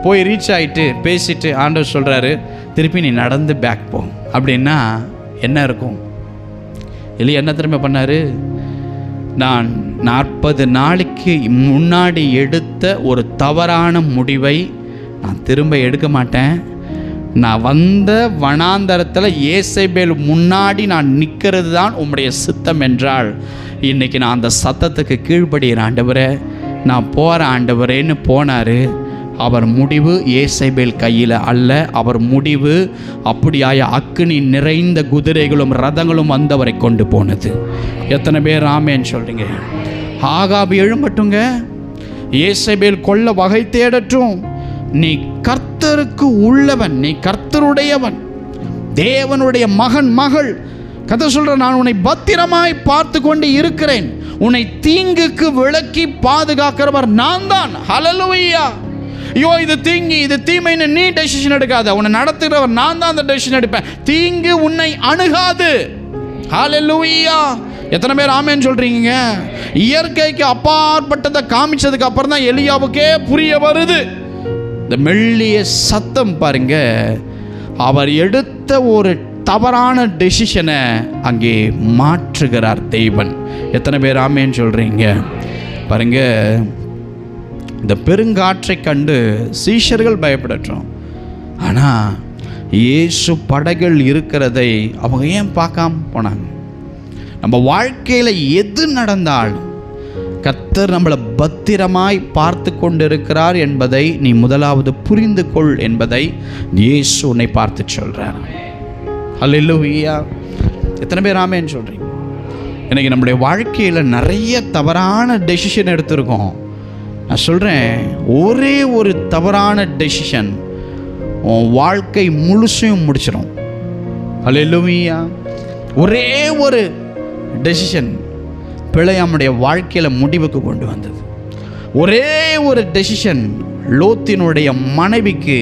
Speaker 1: போய் ரீச் ஆகிட்டு பேசிட்டு ஆண்டவர் சொல்கிறாரு, திருப்பி நீ நடந்து பேக் போ அப்படின்னா என்ன இருக்கும்? இல்லையா என்ன திரும்ப பண்ணார்? நான் 40 நாளைக்கு முன்னாடி எடுத்த ஒரு தவறான முடிவை நான் திரும்ப எடுக்க மாட்டேன். நான் வந்த வனாந்தரத்தில் ஏசேபேல் முன்னாடி நான் நிற்கிறது தான் உம்முடைய சித்தம் என்றால், இன்றைக்கி நான் அந்த சத்தத்துக்கு கீழ்ப்படுகிறேன் ஆண்டவரே, நான் போகிறேன் ஆண்டவரேன்னு போனார். அவர் முடிவு ஏசேபேல் கையில் அல்ல. அவர் முடிவு அப்படியாய அக்கினி நிறைந்த குதிரைகளும் ரதங்களும் வந்தவரை கொண்டு போனது. எத்தனை பேர் ஆமேன்னு சொல்கிறீங்க? ஆகாபு எழும்பட்டுங்க, ஏசேபேல் கொல்ல வகை தேடட்டும். நீ கர்த்தருக்கு உள்ளவன், நீ கர்த்தருடையவன், தேவனுடைய மகன் மகள். கர்த்தர் சொல்ற, நான் உன்னை பத்திரமாய் பார்த்து கொண்டு இருக்கிறேன், உன்னை தீங்குக்கு விலக்கி பாதுகாக்கிறவர் நான் தான். ஹல்லேலூயா. ஐயோ இது தீங்கு இது தீமைன்னு நீ டெசிஷன் எடுக்காத, உன்னை நடத்துகிறவர் நான் தான் அந்த டெசிஷன் எடுப்பேன். தீங்கு உன்னை அணுகாது. ஹல்லேலூயா. எத்தனை பேர் ஆமேன்னு சொல்றீங்க? இயற்கைக்கு அப்பாற்பட்டதை காமிச்சதுக்கு அப்புறம் தான் எலியாவுக்கே புரிய வருது. இந்த மெல்லிய சத்தம் பாருங்க, அவர் எடுத்த ஒரு தவறான டெசிஷனை அங்கே மாற்றுகிறார் தேவன். எத்தனை பேர் ஆமேன்னு சொல்கிறீங்க? பாருங்க, இந்த பெருங்காற்றை கண்டு சீஷர்கள் பயப்படட்டும், ஆனால் இயேசு படகில் இருக்கிறதை அவங்க ஏன் பார்க்காம போனாங்க? நம்ம வாழ்க்கையில் எது நடந்தாலும் கர்த்தர் நம்மளை பத்திரமாய் பார்த்து கொண்டிருக்கிறார் என்பதை நீ முதலாவது புரிந்து கொள் என்பதை இயேசு உன்னை பார்த்து சொல்கிறார். அல்லேலூயா. எத்தனை பேர் ஆமேன்னு சொல்கிறீங்க? இன்றைக்கி நம்முடைய வாழ்க்கையில் நிறைய தவறான டெசிஷன் எடுத்திருக்கோம். நான் சொல்கிறேன், ஒரே ஒரு தவறான டெசிஷன் உன் வாழ்க்கை முழுசையும் முடிச்சிடும். அல்லேலூயா. ஒரே ஒரு டெசிஷன் பிழையாமுடைய வாழ்க்கையில் முடிவுக்கு கொண்டு வந்தது. ஒரே ஒரு டெசிஷன் லோத்தினுடைய மனைவிக்கு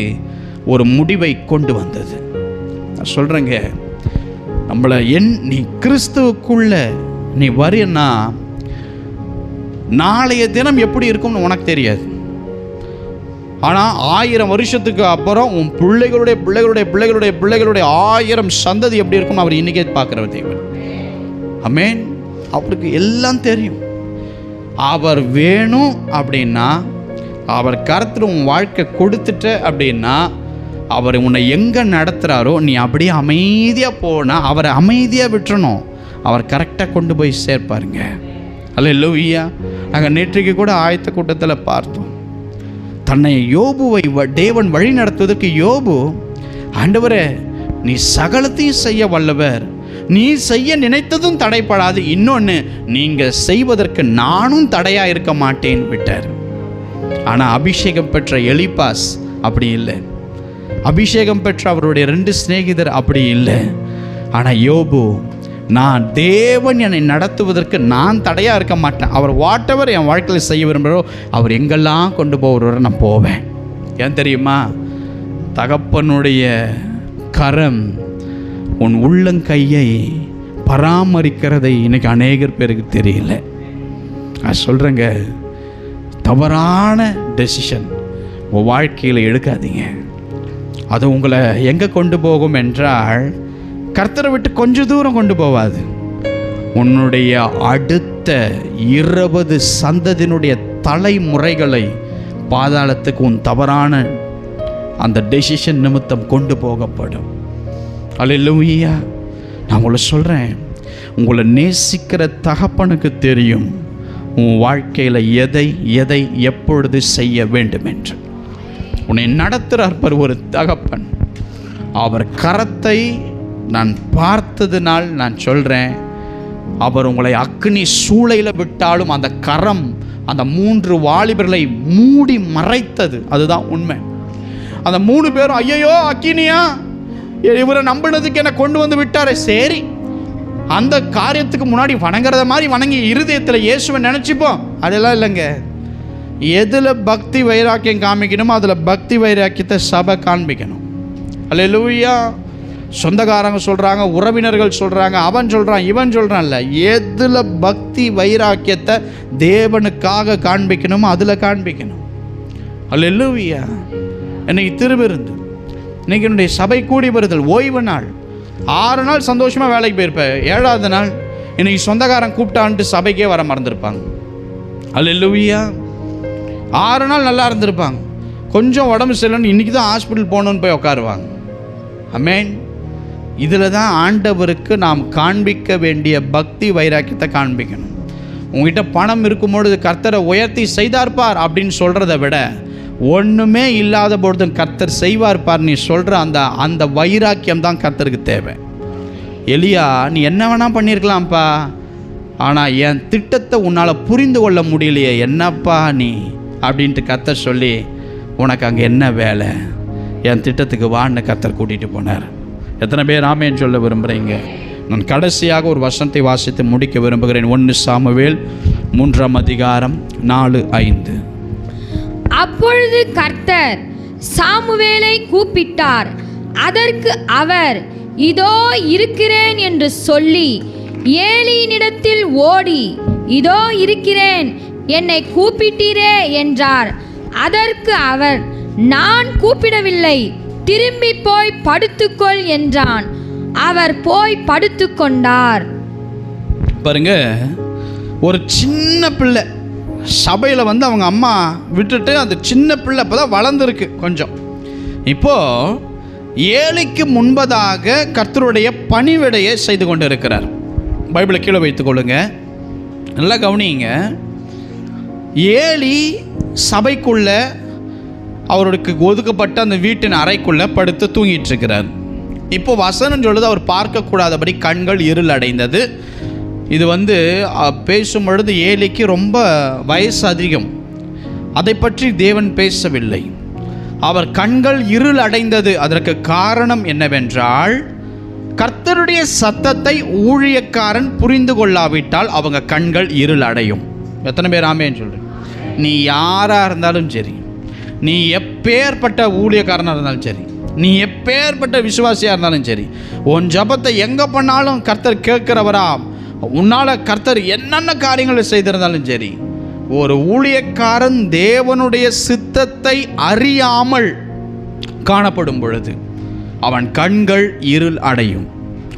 Speaker 1: ஒரு முடிவை கொண்டு வந்தது. நான் சொல்கிறேங்க, நம்மளை நீ கிறிஸ்துவுக்குள்ள நீ வரியன்னா நாளைய தினம் எப்படி இருக்கும்னு உனக்கு தெரியாது. ஆனால் 1000 வருஷத்துக்கு அப்புறம் உன் பிள்ளைகளுடைய பிள்ளைகளுடைய பிள்ளைகளுடைய பிள்ளைகளுடைய 1000 சந்ததி எப்படி இருக்கும் அவர் இன்றைக்கே பார்க்குறவர் தேவன். ஆமென். அவருக்கு எல்லாம் தெரியும். அவர் வேணும் அப்படின்னா, அவர் கருத்தில் உன் வாழ்க்கை கொடுத்துட்ட அப்படின்னா, அவர் உன்னை எங்கே நடத்துகிறாரோ நீ அப்படியே அமைதியாக போனால் அவரை அமைதியாக விட்டுறணும். அவர் கரெக்டாக கொண்டு போய் சேர்ப்பாருங்க. அல்லேலூயா. நாங்கள் நேற்றைக்கு கூட ஆயத்த கூட்டத்தில் பார்த்தோம், தன்னை யோபுவை தேவன் வழி நடத்துவதற்கு யோபு, ஆண்டவரே நீ சகலத்தையும் செய்ய வல்லவர், நீ செய்ய நினைத்ததும் தடைப்படாது, இன்னொன்று நீங்கள் செய்வதற்கு நானும் தடையாக இருக்க மாட்டேன் விட்டார். ஆனால் அபிஷேகம் பெற்ற எலிப்பாஸ் அப்படி இல்லை. அபிஷேகம் பெற்ற அவருடைய 2 சிநேகிதர் அப்படி இல்லை. ஆனால் யோபு, நான் தேவன் என்னை நடத்துவதற்கு நான் தடையாக இருக்க மாட்டேன், அவர் வாட்டவர் என் வாழ்க்கையில் செய்ய விரும்புகிறோ அவர் எங்கெல்லாம் கொண்டு போகிறவரை நான் போவேன். ஏன் தெரியுமா? தகப்பனுடைய கரம் உன் உள்ளங்கையை பராமரிக்கிறதை இன்னைக்கு அநேகர் பேருக்கு தெரியல. நான் சொல்கிறேங்க, தவறான டெசிஷன் உங்கள் வாழ்க்கையில் எடுக்காதீங்க. அது உங்களை எங்கே கொண்டு போகும் என்றால், கர்த்தரை விட்டு கொஞ்சம் தூரம் கொண்டு போவாது. உன்னுடைய அடுத்த 20 சந்ததியினுடைய தலைமுறைகளை பாதாளத்துக்கு உன் தவறான அந்த டெசிஷன் நிமித்தம் கொண்டு போகப்படும். அல்லேலூயா. நான் உங்களை சொல்கிறேன், உங்களை நேசிக்கிற தகப்பனுக்கு தெரியும் உன் வாழ்க்கையில் எதை எதை எப்பொழுது செய்ய வேண்டும் என்று. உன்னை நடத்துகிறார் ஒரு தகப்பன். அவர் கரத்தை நான் பார்த்ததினால் நான் சொல்கிறேன், அவர் உங்களை அக்னி சூளையில் விட்டாலும் அந்த கரம் அந்த 3 வாலிபர்களை மூடி மறைத்தது. அதுதான் உண்மை. அந்த 3 பேரும் ஐயோ அக்கினியா, இவரை நம்பினதுக்கு என்னை கொண்டு வந்து விட்டாரே, சரி அந்த காரியத்துக்கு முன்னாடி வணங்குறத மாதிரி வணங்கி இருதயத்தில் இயேசுவை நினச்சிப்போம். அதெல்லாம் இல்லைங்க. எதில் பக்தி வைராக்கியம் காமிக்கணுமோ அதில் பக்தி வைராக்கியத்தை சபை காண்பிக்கணும். அல்லேலூயா. சொந்தக்காரங்க சொல்கிறாங்க, உறவினர்கள் சொல்கிறாங்க, அவன் சொல்கிறான் இவன் சொல்கிறான்ல, எதில் பக்தி வைராக்கியத்தை தேவனுக்காக காண்பிக்கணுமோ அதில் காண்பிக்கணும். அல்லேலூயா. இன்னைக்கு திருவிருந்து, இன்னைக்கு என்னுடைய சபை கூடி வருதல் ஓய்வு நாள். 6 நாள் சந்தோஷமாக வேலைக்கு போயிருப்பேன், 7வது நாள் இன்னைக்கு சொந்தக்காரன் கூப்பிட்டான்ட்டு சபைக்கே வர மறந்துருப்பாங்க. அல்லேலூயா. 6 நாள் நல்லா இருந்திருப்பாங்க, கொஞ்சம் உடம்பு சரியில்லைன்னு இன்றைக்கி தான் ஹாஸ்பிட்டல் போகணுன்னு போய் உட்காருவாங்க. ஆமென். இதில் தான் ஆண்டவருக்கு நாம் காண்பிக்க வேண்டிய பக்தி வைராக்கியத்தை காண்பிக்கணும். உங்ககிட்ட பணம் இருக்கும்பொழுது கர்த்தரை உயர்த்தி செய்தார்ப்பார் அப்படின்னு சொல்கிறத விட, ஒன்றுமே இல்லாத பொழுதும் கர்த்தர் செய்வார்ப்பார் நீ சொல்கிற அந்த வைராக்கியம் தான் கர்த்தருக்கு தேவை. எலியா, நீ என்ன வேணால் பண்ணியிருக்கலாம்ப்பா, ஆனால் என் திட்டத்தை உன்னால் புரிந்து கொள்ள முடியலையே, என்னப்பா நீ அப்படின்ட்டு கர்த்தர் சொல்லி, உனக்கு அங்கே என்ன வேலை, என் திட்டத்துக்கு வான்னு கர்த்தர் கூட்டிகிட்டு போனார். எத்தனை பேர் ஆமேன்னு சொல்ல விரும்புகிறீங்க? நான் கடைசியாக ஒரு வசனத்தை வாசித்து முடிக்க விரும்புகிறேன். 1 சாமுவேல் 3ஆம் அதிகாரம் 4-5.
Speaker 2: அப்பொழுது கர்த்தர் சாமுவேலை கூப்பிட்டார். அதற்கு அவர், இதோ இருக்கிறேன் என்று சொல்லி ஏலியினிடத்தில் ஓடி, இதோ இருக்கிறேன், என்னை கூப்பிட்டீரே என்றார். அதற்கு அவர், நான் கூப்பிடவில்லை, திரும்பி போய் படுத்துக்கொள் என்றான். அவர் போய் படுத்து கொண்டார்.
Speaker 1: பாருங்க, ஒரு சின்ன பிள்ளை சபையில் வந்து அவங்க அம்மா விட்டுட்டு அந்த சின்ன பிள்ளை இப்போ தான் வளர்ந்துருக்கு கொஞ்சம். இப்போது ஏலிக்கு முன்பதாக கர்த்தருடைய பணிவிடையை செய்து கொண்டு இருக்கிறார். பைபிளை கீழே வைத்துக்கொள்ளுங்க, நல்லா கவனிங்க. ஏலி சபைக்குள்ள அவருக்கு ஒதுக்கப்பட்ட அந்த வீட்டின் அறைக்குள்ளே படுத்து தூங்கிட்டு இருக்கிறார். இப்போ வசனம் சொல்லுது, அவர் பார்க்கக்கூடாதபடி கண்கள் இருள் அடைந்தது. இது வந்து பேசும் பொழுது ஏலிக்கு ரொம்ப வயசு அதிகம், அதை பற்றி தேவன் பேசவில்லை. அவர் கண்கள் இருள் அடைந்தது. அதற்கு காரணம் என்னவென்றால், கர்த்தருடைய சத்தத்தை ஊழியக்காரன் புரிந்து கொள்ளாவிட்டால் அவங்க கண்கள் இருள் அடையும். எத்தனை பேர் ஆமேன்னு சொல்கிறேன்? நீ யாராக இருந்தாலும் சரி, நீ எப்பேற்பட்ட ஊழியக்காரனாக இருந்தாலும் சரி, நீ எப்பேற்பட்ட விசுவாசியாக இருந்தாலும் சரி, உன் ஜபத்தை எங்கே பண்ணாலும் கர்த்தர் கேட்கிறவரா, உன்னால் கர்த்தர் என்னென்ன காரியங்களை செய்திருந்தாலும் சரி, ஒரு ஊழியக்காரன் தேவனுடைய சித்தத்தை அறியாமல் காணப்படும் பொழுது அவன் கண்கள் இருள் அடையும்.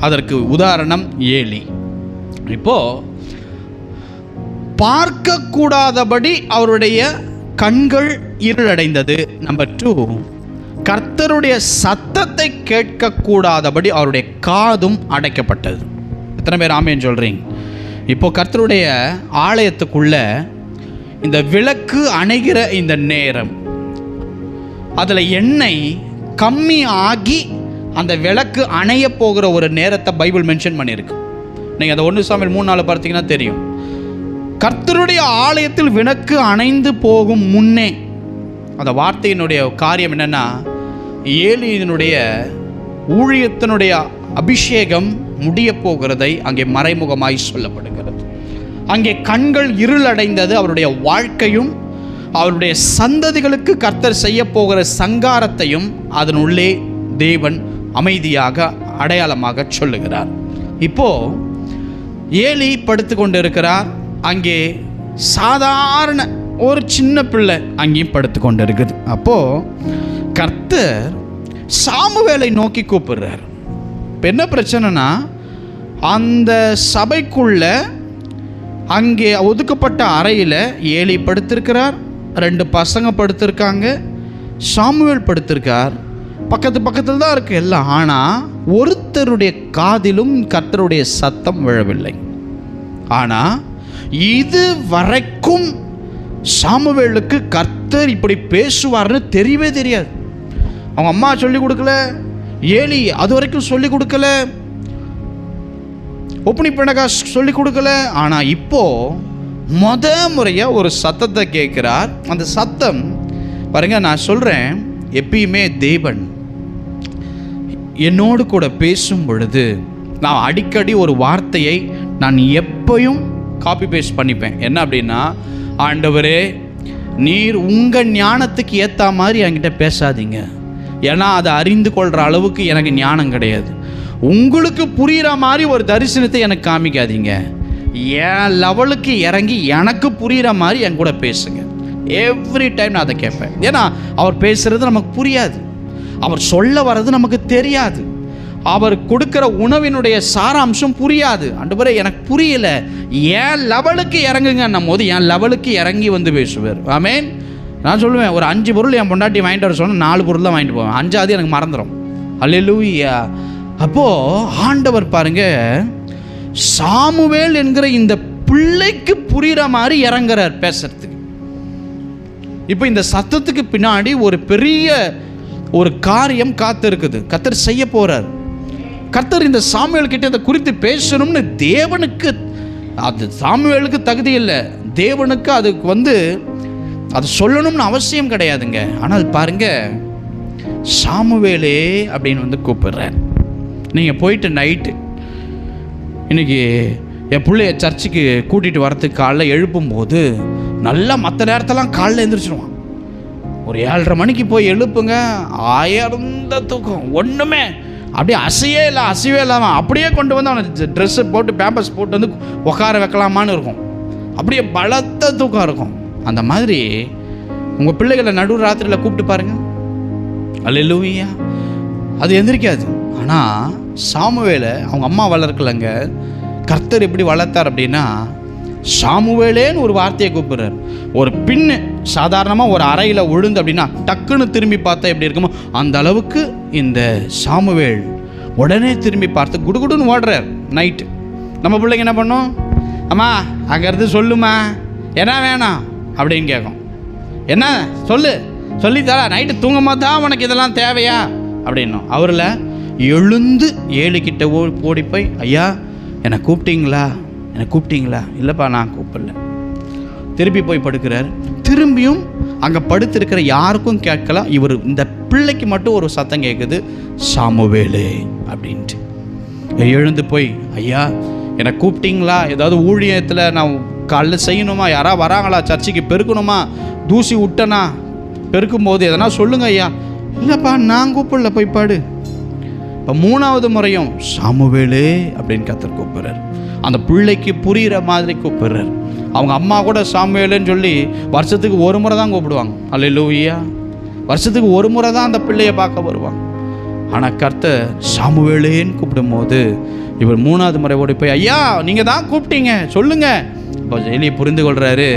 Speaker 1: அதற்கு உதாரணம் ஏலி. இப்போ பார்க்கக்கூடாதபடி அவருடைய கண்கள் இருளடைந்தது. நம்பர் 2, கர்த்தருடைய சத்தத்தை கேட்கக்கூடாதபடி அவருடைய காதும் அடைக்கப்பட்டது. எத்தனை பேர் ஆமேன்னு சொல்கிறீங்க? இப்போ கர்த்தருடைய ஆலயத்துக்குள்ள இந்த விளக்கு அணைகிற இந்த நேரம், அதில் எண்ணெய் கம்மி ஆகி அந்த விளக்கு அணைய போகிற ஒரு நேரத்தை பைபிள் மென்ஷன் பண்ணியிருக்கு. நீங்கள் அதை 1 சாமுவேல் 3:4 பார்த்தீங்கன்னா தெரியும். கர்த்தருடைய ஆலயத்தில் விளக்கு அணைந்து போகும் முன்னே, அந்த வார்த்தையினுடைய காரியம் என்னென்னா, ஏலியினுடைய ஊழியத்தினுடைய அபிஷேகம் முடிய போகிறதை அங்கே மறைமுகமாய் சொல்லப்படுகிறது. அங்கே கண்கள் இருளடைந்தது. அவருடைய வாழ்க்கையும் அவருடைய சந்ததிகளுக்கு கர்த்தர் செய்ய போகிற சங்காரத்தையும் அதனுள்ளே தேவன் அமைதியாக அடையாளமாக சொல்லுகிறார். இப்போ ஏலி படுத்து கொண்டு இருக்கிறார். அங்கே சாதாரண ஒரு சின்ன பிள்ளை அங்கேயும் படுத்து கொண்டு இருக்குது. அப்போது கர்த்தர் சாமுவேலை நோக்கி கூப்பிடுறார். இப்போ என்ன பிரச்சனைனா, அந்த சபைக்குள்ள அங்கே ஒதுக்கப்பட்ட அறையில் ஏலி படுத்திருக்கிறார், 2 பசங்க படுத்திருக்காங்க, சாமுவேல் படுத்திருக்கார். பக்கத்தில் தான் இருக்குது எல்லாம். ஆனால் ஒருத்தருடைய காதிலும் கர்த்தருடைய சத்தம் விழவில்லை. ஆனால் இது வரைக்கும் சாமுவேலுக்கு கர்த்தர் இப்படி பேசுவார்னு தெரியவே தெரியாது. அவங்க அம்மா சொல்லி கொடுக்கல, ஏலி அது வரைக்கும் சொல்லி கொடுக்கல, ஒப்பனி பிணக்கா சொல்லி கொடுக்கல. ஆனால் இப்போ முறையாக ஒரு சத்தத்தை கேட்கிறார். அந்த சத்தம் பாருங்க, நான் சொல்கிறேன், எப்பயுமே தேவன் என்னோடு கூட பேசும் பொழுது நான் அடிக்கடி ஒரு வார்த்தையை நான் எப்பயும் காப்பி பேஸ்ட் பண்ணிப்பேன். என்ன அப்படின்னா, ஆண்டவரே, நீர் உங்கள் ஞானத்துக்கு ஏற்ற மாதிரி என்கிட்ட பேசாதீங்க, ஏன்னா அதை அறிந்து கொள்கிற அளவுக்கு எனக்கு ஞானம் கிடையாது. உங்களுக்கு புரிகிற மாதிரி ஒரு தரிசனத்தை எனக்கு காமிக்காதீங்க, என் லெவலுக்கு இறங்கி எனக்கு புரிகிற மாதிரி என் கூட பேசுங்க. எவ்ரி டைம் நான் அதை கேட்பேன். ஏன்னா அவர் பேசுகிறது நமக்கு புரியாது, அவர் சொல்ல வர்றது நமக்கு தெரியாது, அவர் கொடுக்குற உணவினுடைய சாராம்சம் புரியாது. ஆண்டவரே எனக்கு புரியல, என் லெவலுக்கு இறங்குங்கன்னும் போது என் லெவலுக்கு இறங்கி வந்து பேசுவார். ஆமென். நான் சொல்லுவேன், ஒரு 5 பொருள் என் பொண்டாட்டி வாங்கிட்டு வர சொன்னால் 4 பொருள் தான் வாங்கிட்டு போவேன், 5ஆவது எனக்கு மறந்துடும். அல்லேலூயா. அப்போது ஆண்டவர் பாருங்க, சாமுவேல் என்கிற இந்த பிள்ளைக்கு புரிகிற மாதிரி இறங்குறார் பேசுறதுக்கு. இப்போ இந்த சத்தத்துக்கு பின்னாடி ஒரு பெரிய ஒரு காரியம் காத்து இருக்குது. கர்த்தர் செய்ய போறார். கர்த்தர் இந்த சாமுவேல் கிட்ட அதை குறித்து பேசணும்னு தேவனுக்கு, அது சாமுவேலுக்கு தகுதி இல்லை, தேவனுக்கு அதுக்கு அது சொல்லணும்னு அவசியம் கிடையாதுங்க. ஆனால் பாருங்க, சாமுவேலே அப்படின்னு கூப்பிடுறார். நீங்கள் போயிட்டு நைட்டு இன்னைக்கு என் பிள்ளைய சர்ச்சுக்கு கூட்டிகிட்டு வரத்துக்கு காலைல எழுப்பும்போது நல்லா மற்ற நேரத்தெல்லாம் காலைல எழுந்திரிச்சிடுவான். ஒரு 7:30 மணிக்கு போய் எழுப்புங்க, ஆயிரந்த தூக்கம், ஒன்றுமே அப்படியே அசைவே இல்லாமல் அப்படியே கொண்டு வந்து அவனை ட்ரெஸ்ஸு போட்டு பேம்பஸ் போட்டு உட்கார வைக்கலாமான்னு இருக்கும். அப்படியே பலத்த தூக்கம் இருக்கும். அந்த மாதிரி உங்கள் பிள்ளைகளை நடு ராத்திரியில் கூப்பிட்டு பாருங்கள், அல்லேலூயா, அது எந்திரிக்காது. ஆனால் சாமுவேலை அவங்க அம்மா வளர்க்கலைங்க. கர்த்தர் எப்படி வளர்த்தார் அப்படின்னா, சாமுவேலேன்னு ஒரு வார்த்தையை கூப்பிடுறார். ஒரு பின்னு சாதாரணமாக ஒரு அறையில் விழுந்து அப்படின்னா டக்குன்னு திரும்பி பார்த்தா எப்படி இருக்குமோ அந்த அளவுக்கு இந்த சாமுவேல் உடனே திரும்பி பார்த்து குடுகுடுன்னு ஓடுறார். நைட்டு நம்ம பிள்ளைங்க என்ன பண்ணோம், அம்மா அங்கேருந்து சொல்லுமா என்ன வேணாம் அப்படின்னு கேட்கும். என்ன சொல்லித்தரா, நைட்டு தூங்கும் போது தான் உனக்கு இதெல்லாம் தேவையா அப்படின்னும். அவரில் எழுந்து 7 கிட்ட ஓடி போய், ஐயா என்னை கூப்பிட்டீங்களா? இல்லைப்பா நான் கூப்பிடல. திருப்பி போய் படுக்கிறார். திரும்பியும் அங்கே படுத்திருக்கிற யாருக்கும் கேட்கல. இவர் இந்த பிள்ளைக்கு மட்டும் ஒரு சத்தம் கேட்குது, சாமுவேலே அப்படின்ட்டு. எழுந்து போய், ஐயா என்னை கூப்பிட்டீங்களா? ஏதாவது ஊழியத்தில் நான் காலைல செய்யணுமா? யாராவது வராங்களா? சர்ச்சைக்கு பெருக்கணுமா? தூசி விட்டனா? பெருக்கும்போது எதனா சொல்லுங்க ஐயா. இல்லைப்பா நான் கூப்பிடல, போய் பாடு. இப்போ 3வது முறையும் சாமுவேலே அப்படின்னு கர்த்தர் கூப்பிடுறார். அந்த பிள்ளைக்கு புரிகிற மாதிரி கூப்பிடுறார். அவங்க அம்மா கூட சாமுவேலுன்னு சொல்லி வருஷத்துக்கு ஒரு முறை தான் கூப்பிடுவாங்க. அல்லேலூயா. வருஷத்துக்கு ஒரு முறை தான் அந்த பிள்ளையை பார்க்க வருவாங்க. ஆனால் கர்த்தர் சாமுவேலேன்னு கூப்பிடும்போது இவர் 3வது முறை ஓடி போய், ஐயா நீங்கள் தான் கூப்பிட்டீங்க சொல்லுங்க. இப்போ எலி புரிந்து கொள்கிறாரு,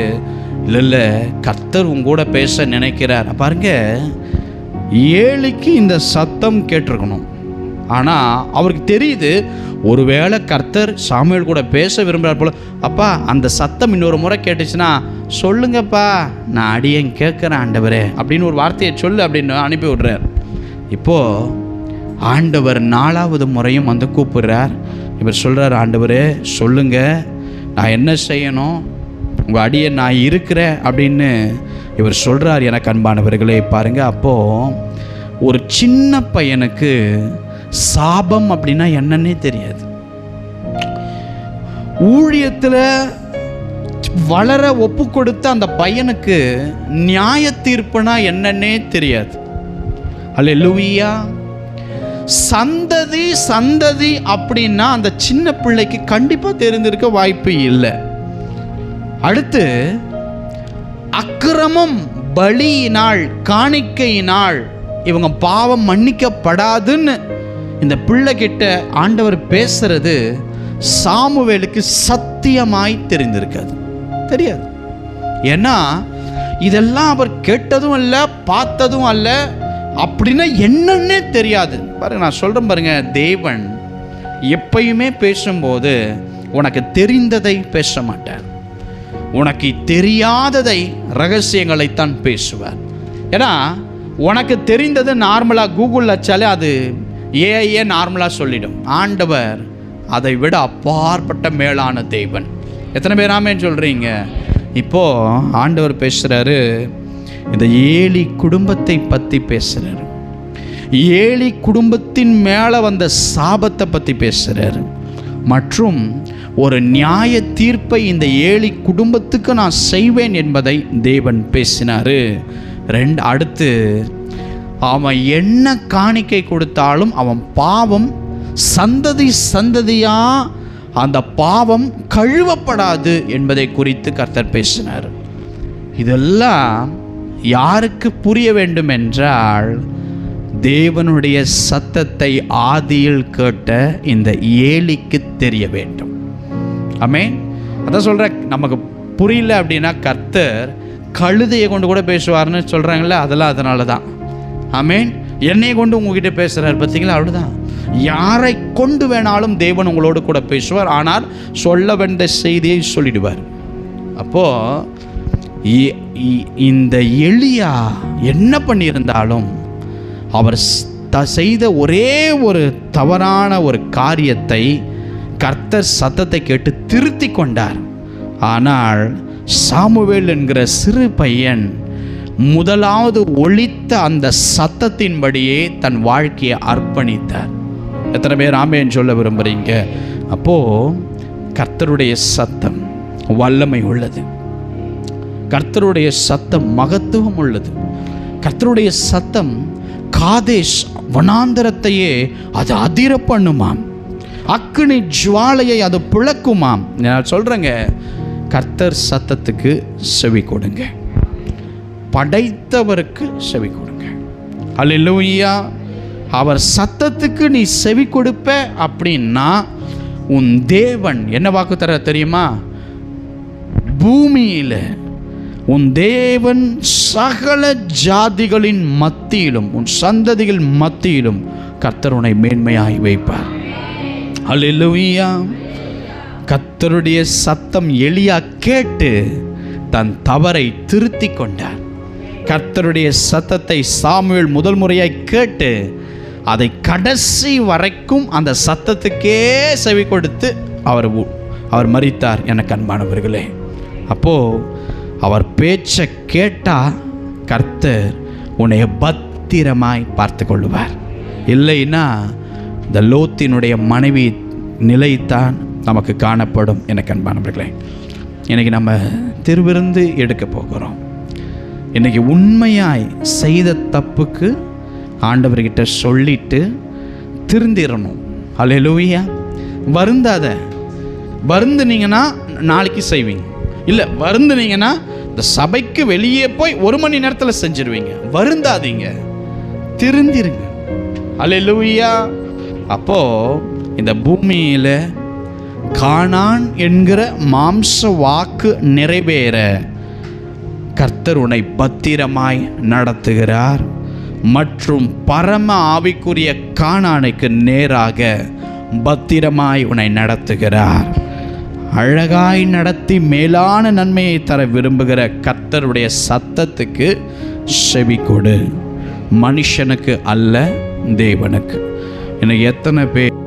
Speaker 1: இல்லை கர்த்தர் உங்கூட பேச நினைக்கிறார். பாருங்க, ஏலிக்கு இந்த சத்தம் கேட்டிருக்கணும். ஆனால் அவருக்கு தெரியுது, ஒருவேளை கர்த்தர் சாமுவேல் கூட பேச விரும்புகிறார் போல. அப்பா அந்த சத்தம் இன்னொரு முறை கேட்டுச்சுன்னா சொல்லுங்கப்பா, நான் அடியேன் கேட்குறேன் ஆண்டவரே அப்படின்னு ஒரு வார்த்தையை சொல்லு அப்படின்னு அனுப்பி விடுறார். இப்போது ஆண்டவர் 4வது முறையும் வந்து கூப்பிடுறார். இவர் சொல்கிறார், ஆண்டவரே சொல்லுங்க, நான் என்ன செய்யணும், உங்கள் அடியை நான் இருக்கிறேன் அப்படின்னு இவர் சொல்கிறார். எனக்கு அன்பானவர்களே பாருங்கள், அப்போது ஒரு சின்ன பையனுக்கு சாபம் அப்படின்னா என்னன்னே தெரியாது. ஊழியத்தில் வளர ஒப்பு கொடுத்த அந்த பையனுக்கு நியாய தீர்ப்புனா என்னன்னே தெரியாது. அல்லேலூயா. சந்ததி அப்படின்னா அந்த சின்ன பிள்ளைக்கு கண்டிப்பாக தெரிந்திருக்க வாய்ப்பு இல்லை. அடுத்து அக்கிரமம் பலியினால் காணிக்கையினால் இவங்க பாவம் மன்னிக்கப்படாதுன்னு இந்த பிள்ளை கிட்ட ஆண்டவர் பேசுறது சாமுவேலுக்கு சத்தியமாய் தெரிந்திருக்காது, தெரியாது. ஏன்னா இதெல்லாம் அவர் கேட்டதும் அல்ல, பார்த்ததும் அல்ல, அப்படின்னா என்னன்னே தெரியாது. பாருங்க, நான் சொல்கிறேன் பாருங்க, தேவன் எப்பயுமே பேசும்போது உனக்கு தெரிந்ததை பேச மாட்டார், உனக்கு தெரியாததை ரகசியங்களைத்தான் பேசுவார். ஏன்னா உனக்கு தெரிந்தது நார்மலாக கூகுளில் வச்சாலே அது ஏஐயே நார்மலாக சொல்லிடும். ஆண்டவர் அதை விட அப்பாற்பட்ட மேலான தேவன். எத்தனை பேர் ஆமேன்னு சொல்கிறீங்க? இப்போது ஆண்டவர் பேசுகிறாரு, இந்த ஏலி குடும்பத்தை பற்றி பேசுகிறாரு. ஏலி குடும்பத்தின் மேலே வந்த சாபத்தை பற்றி பேசுகிறாரு. மற்றும் ஒரு நியாய தீர்ப்பை இந்த ஏலி குடும்பத்துக்கு நான் செய்வேன் என்பதை தேவன் பேசினார். அடுத்து அவன் என்ன காணிக்கை கொடுத்தாலும் அவன் பாவம் சந்ததியாக அந்த பாவம் கழுவப்படாது என்பதை குறித்து கர்த்தர் பேசினார். இதெல்லாம் யாருக்கு புரிய வேண்டும் என்றால், தேவனுடைய சத்தத்தை ஆதியில் கேட்ட இந்த ஏலிக்கு தெரிய வேண்டும். ஆமென். அதான் சொல்கிறேன், நமக்கு புரியல அப்படின்னா கர்த்தர் கழுதையை கொண்டு கூட பேசுவார்னு சொல்கிறாங்களே, அதெல்லாம் அதனால தான். ஆமென். என்னை கொண்டு உங்ககிட்ட பேசுகிறார் பார்த்தீங்களா, அவ்வளோதான். யாரை கொண்டு வேணாலும் தேவன் உங்களோடு கூட பேசுவார். ஆனால் சொல்ல வேண்டிய செய்தியை சொல்லிடுவார். அப்போது இந்த எலியா என்ன பண்ணியிருந்தாலும் அவர் செய்த ஒரே ஒரு தவறான ஒரு காரியத்தை கர்த்தர் சத்தத்தை கேட்டு திருத்தி கொண்டார். ஆனால் சாமுவேல் என்கிற சிறு பையன் முதலாவது ஒலித்த அந்த சத்தத்தின்படியே தன் வாழ்க்கையை அர்ப்பணித்தார். எத்தனை பேர் ஆமென் சொல்ல விரும்புகிறீங்க? அப்போது கர்த்தருடைய சத்தம் வல்லமை உள்ளது, கர்த்தருடைய சத்தம் மகத்துவம் உள்ளது. கர்த்தருடைய சத்தம் காதேஷ் வனாந்தரத்தையே அது அதிர பண்ணுமாம், அக்கினி ஜுவாலையை அது பிளக்குமாம். நான் சொல்கிறேங்க, கர்த்தர் சத்தத்துக்கு செவி கொடுங்க, படைத்தவருக்கு செவி கொடுங்க. அல்லேலூயா. அவர் சத்தத்துக்கு நீ செவி கொடுப்ப அப்படின்னா உன் தேவன் என்ன வாக்கு தர தெரியுமா? பூமியில் உன் தேவன் சகல ஜாதிகளின் மத்தியிலும் உன் சந்ததிகள் மத்தியிலும் கர்த்தர் உன்னை மேன்மையாய் வைப்பார். அல்லேலூயா. கர்த்தருடைய சத்தம் எலியா கேட்டு தன் தவறை திருத்தி கொண்டார். கர்த்தருடைய சத்தத்தை சாமுவேல் முதல் முறையாய் கேட்டு அதை கடைசி வரைக்கும் அந்த சத்தத்துக்கே செவி கொடுத்து அவர் மரித்தார். எனக்கு அன்பானவர்களே, அப்போது அவர் பேச்சை கேட்டால் கர்த்தர் உன்னை பத்திரமாய் பார்த்து கொள்ளுவார். இல்லைன்னா இந்த லோத்தினுடைய மனைவி நிலைத்தான் நமக்கு காணப்படும். எனக்கு அன்பானவர்களே, இன்றைக்கி நம்ம திருவிருந்து எடுக்க போகிறோம். இன்றைக்கி உண்மையாய் செய்த தப்புக்கு ஆண்டவர்கிட்ட சொல்லிட்டு திருந்திடணும். அல்லேலூயா. வருந்தாத. வருந்துனீங்கன்னா நாளைக்கு செய்வீங்க. இல்லை வருந்துனீங்கன்னா இந்த சபைக்கு வெளியே போய் 1 மணி நேரத்தில் செஞ்சிருவீங்க. வருந்தாதீங்க, திருந்திருங்க. அல்லேலூயா. அப்போது இந்த பூமியில் கானான் என்கிற மாம்ச வாக்கு நிறைவேற கர்த்தர் உன்னை பத்திரமாய் நடத்துகிறார். மற்றும் பரம ஆவிக்குரிய கானானுக்கு நேராக பத்திரமாய் உன்னை நடத்துகிறார். அழகாய் நடத்தி மேலான நன்மையை தர விரும்புகிற கர்த்தருடைய சத்தத்துக்கு செவி கொடு. மனுஷனுக்கு அல்ல, தேவனுக்கு. இன்னைக்கு எத்தனை பேர்